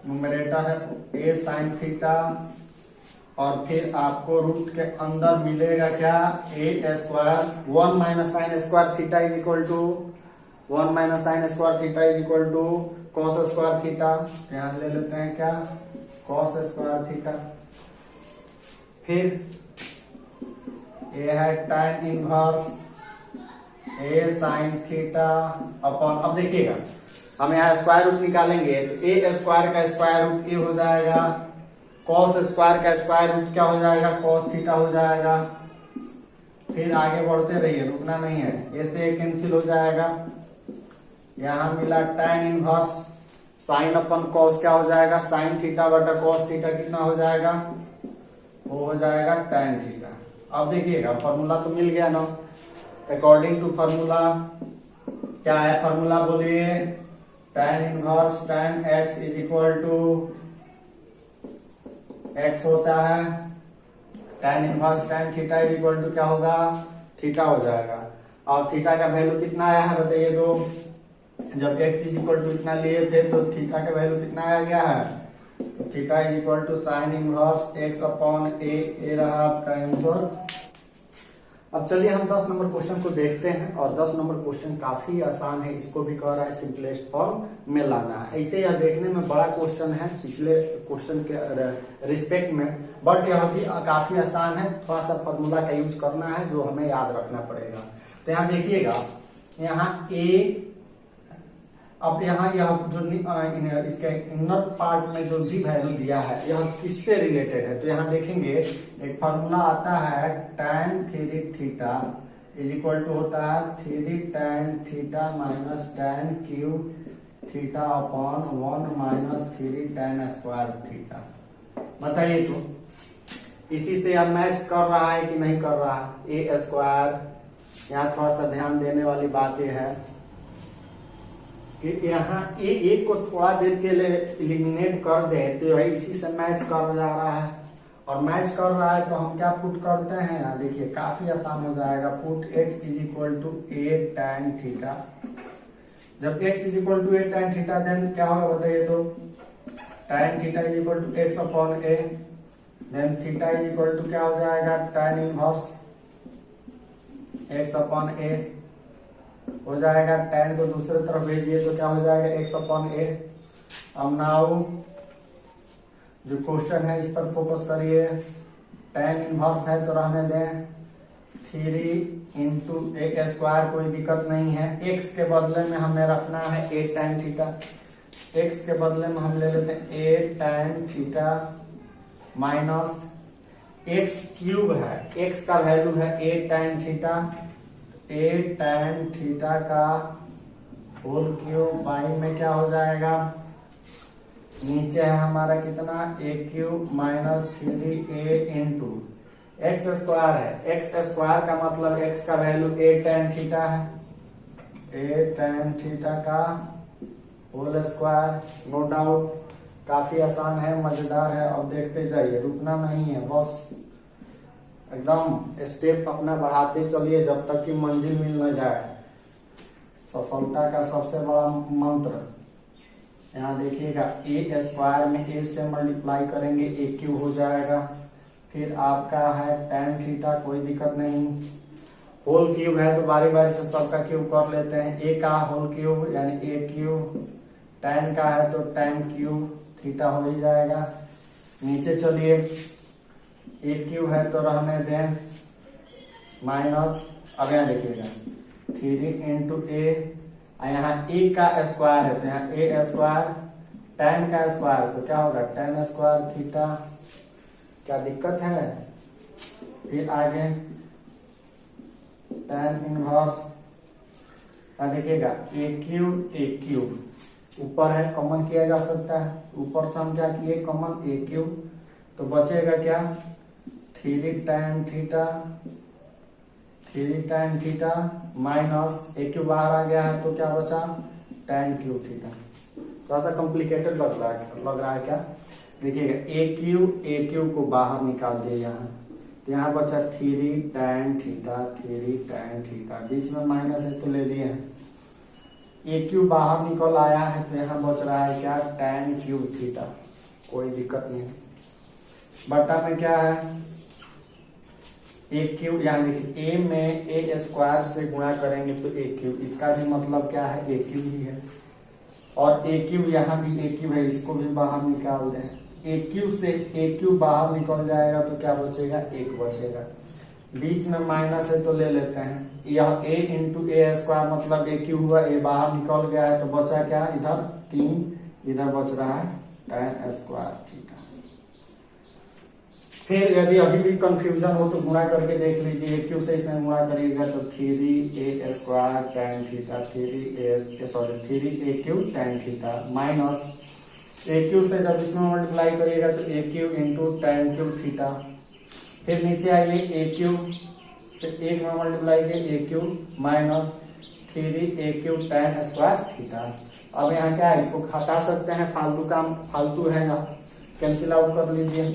न्यूमरेटर है ए साइन थीटा और फिर आपको रूट के अंदर मिलेगा क्या, a square 1 minus sine square theta is equal to 1 minus sine square theta is equal to cos square theta. यहाँ ले लेते हैं क्या, कॉस स्क्वायर थीटा। फिर ये है tan इनवर्स ए साइन थीटा अपॉन, अब देखिएगा हम यहाँ स्क्वायर रूट निकालेंगे तो ए स्क्वायर का स्क्वायर रूट ए हो जाएगा, कॉस स्क्वायर का स्क्वायर रूट क्या हो जाएगा, कॉस थीटा हो जाएगा। फिर आगे बढ़ते रहिए, रुकना नहीं है, ए से ए कैंसिल हो जाएगा, यहाँ मिला tan इनवर्स साइन अपन कॉस क्या हो जाएगा, साइन थीटा बटा कॉस थीटा कितना हो जाएगा, वो हो जाएगा tan थीटा। अब देखिएगा फॉर्मूला तो मिल गया ना, अकॉर्डिंग टू फॉर्मूला क्या है, फॉर्मूला बोलिए, tan inverse tan x is equal to x होता है, tan inverse tan theta is equal to क्या होगा, थीटा हो जाएगा। और थीटा का वैल्यू कितना आया है बताइए, तो जब x इज इक्वल टू इतना लिए थे तो थीटा का वैल्यू कितना आ गया है, तो theta is equal to sine inverse x upon a रहा आपका आंसर। अब चलिए हम 10 नंबर क्वेश्चन को देखते हैं, और 10 नंबर क्वेश्चन काफी आसान है, इसको भी कह रहा है सिंपलेस्ट फॉर्म में लाना है। ऐसे यह देखने में बड़ा क्वेश्चन है पिछले क्वेश्चन के रिस्पेक्ट में, बट यह भी काफी आसान है, थोड़ा सा फॉर्मूला का यूज करना है जो हमें याद रखना पड़ेगा। तो यहाँ देखिएगा, यहाँ ए, अब यहाँ यह जो इसके इनर पार्ट में जो भी वैल्यू दिया है यह किससे रिलेटेड है, तो यहाँ देखेंगे एक फॉर्मूला आता है tan 3 theta is equal to होता है 3 tan theta minus tan cube theta upon 1 minus 3 tan square theta. बताइए तो इसी से यह मैच कर रहा है कि नहीं कर रहा है, ए स्क्वायर। यहाँ थोड़ा सा ध्यान देने वाली बात यह है कि यहाँ ए को थोड़ा देर के लिए एलिमिनेट कर दे तो यही इसी से मैच कर जा रहा है, और मैच कर रहा है तो हम क्या पुट करते हैं, यहाँ देखिए काफी आसान हो जाएगा, put x is equal to a tan theta. जब x is equal to a tan theta then क्या होगा बताइए, तो tan theta is equal to x upon a, then theta is equal to क्या हो जाएगा, tan inverse x upon a हो जाएगा, tan को दूसरे तरफ भेजिए तो क्या हो जाएगा, x अपॉन ए। अब नाउ जो क्वेश्चन है इस पर फोकस करिए, tan इनवर्स है तो रहने दें, 3 इंटू ए स्क्वायर, कोई दिक्कत नहीं है, x के बदले में हमें रखना है a tan थीटा, x के बदले में हम ले लेते हैं a tan theta minus x cube है, x का वैल्यू है a tan theta, a tan theta का होल क्यूब बाई में क्या हो जाएगा, नीचे है हमारा कितना a cube minus 3a into x square है, एक्स स्क्वायर का मतलब x का वैल्यू a tan थीटा है, a tan थीटा का होल स्क्वायर। नो डाउट काफी आसान है, मजेदार है, अब देखते जाइए, रुकना नहीं है, बस एकदम स्टेप अपना बढ़ाते चलिए जब तक कि मंजिल मिल न जाए। सफलता का सबसे बड़ा मंत्र, यहाँ देखिएगा ए स्क्वायर में ए से मल्टीप्लाई करेंगे ए क्यूब हो जाएगा, फिर आपका है tan थीटा, कोई दिक्कत नहीं, होल क्यूब है तो बारी बारी से सबका क्यूब कर लेते हैं, ए का होल क्यूब यानी ए क्यूब, tan का है तो tan क्यूब थीटा हो ही जाएगा। नीचे चलिए ए क्यूब है तो रहने दें माइनस, अब यहाँ देखिएगा 3 इंटू ए, यहाँ ए का स्क्वायर है तो यहाँ ए स्क्वायर, tan का स्क्वायर तो क्या होगा tan स्क्वायर थीटा, क्या दिक्कत है। फिर आगे tan इनवर्स, यहाँ देखिएगा ए क्यूब ऊपर है, कॉमन किया जा सकता है, ऊपर से हम क्या किए कॉमन ए क्यूब, तो बचेगा क्या 3 tan theta minus a cube बाहर आ गया है तो क्या बचा tan क्यूब थीटा। थोड़ा सा कॉम्प्लिकेटेड लग रहा है क्या, देखिएगा ए क्यूब को बाहर निकाल दिया यहाँ, तो यहाँ बचा 3 tan थीटा, बीच में माइनस है तो ले लिए हैं, ए क्यूब बाहर निकल आया है तो यहाँ बच रहा है क्या tan क्यूब थीटा, कोई दिक्कत नहीं है। बटा में क्या है ए क्यूब, यहाँ देखिए ए में ए स्क्वायर से गुणा करेंगे तो ए क्यूब, इसका भी मतलब क्या है ए क्यूब ही है, और ए क्यूब यहाँ भी ए क्यूब है, इसको भी बाहर निकाल दें, ए क्यूब से ए क्यूब बाहर निकल जाएगा तो क्या बचेगा 1 बचेगा, बीच में माइनस है तो ले लेते हैं, यह a इंटू ए स्क्वायर मतलब ए क्यूब हुआ, ए बाहर निकल गया है तो बचा क्या इधर 3, इधर बच रहा है tan स्क्वायर थीटा। फिर यदि अभी भी कंफ्यूजन हो तो गुणा करके देख लीजिए, ए क्यूब से इसमें गुणा करिएगा तो 3a square tan theta, 3a cube tan theta minus a cube से जब इसमें मल्टीप्लाई करिएगा तो a cube into tan cube theta, फिर नीचे आइए ए क्यूब से 1 में मल्टीप्लाई किए a cube minus 3a cube tan square theta. अब यहाँ क्या है, इसको हटा सकते हैं, फालतू है यहाँ, कैंसिल आउट कर लीजिए,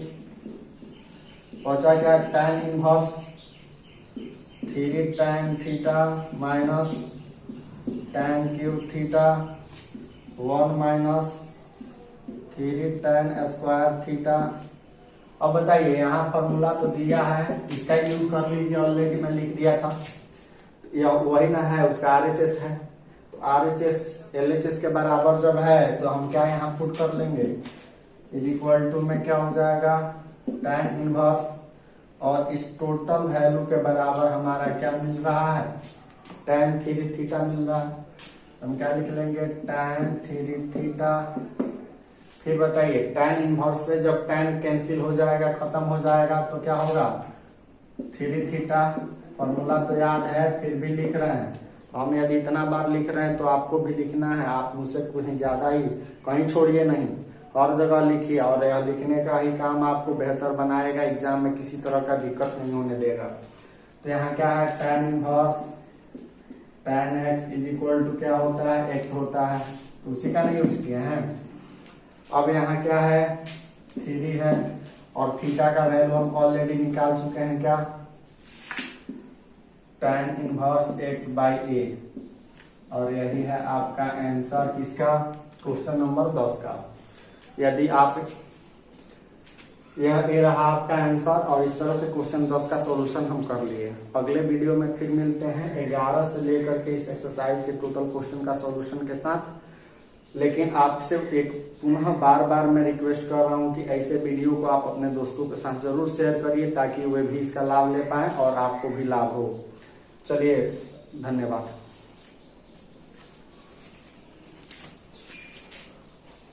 बचा क्या tan inverse 3 tan theta minus tan cube theta 1 minus 3 tan square theta. अब बताइए यहाँ फॉर्मूला तो दिया है, इसका यूज कर लीजिए, ऑलरेडी मैं लिख दिया था, यह वही ना है, उसका RHS है, तो RHS LHS के बराबर जब है तो हम क्या यहाँ पुट कर लेंगे, इज इक्वल टू में क्या हो जाएगा tan इनवर्स, और इस टोटल वैल्यू के बराबर हमारा क्या मिल रहा है tan 3 थीटा मिल रहा है, हम क्या लिख लेंगे tan 3 थीटा। फिर बताइए tan इनवर्स से जब tan कैंसिल हो जाएगा, खत्म हो जाएगा तो क्या होगा 3 थीटा, फॉर्मूला तो याद है फिर भी लिख रहे हैं, हम यदि इतना बार लिख रहे हैं तो आपको भी लिखना है, आप मुझसे कुछ ज्यादा ही कहीं छोड़िए नहीं, हर जगह लिखिए, और यह लिखने का ही काम आपको बेहतर बनाएगा, एग्जाम में किसी तरह का दिक्कत नहीं होने देगा। तो यहाँ क्या है tan inverse tan x is equal to क्या होता है x होता है, तो उसी का नहीं यूज किए हैं। अब यहाँ क्या है 3 है, और थीटा का वैल्यू हम ऑलरेडी निकाल चुके हैं, क्या tan inverse x by a, और यही है आपका आंसर किसका क्वेश्चन नंबर 10 का। यदि आप यह रहा आपका आंसर, और इस तरह से क्वेश्चन 10 का सॉल्यूशन हम कर लिए। अगले वीडियो में फिर मिलते हैं 11 से लेकर के इस एक्सरसाइज के टोटल क्वेश्चन का सॉल्यूशन के साथ। लेकिन आपसे एक पुनः बार बार मैं रिक्वेस्ट कर रहा हूं कि ऐसे वीडियो को आप अपने दोस्तों के साथ जरूर शेयर करिए, ताकि वे भी इसका लाभ ले पाए और आपको भी लाभ हो। चलिए, धन्यवाद।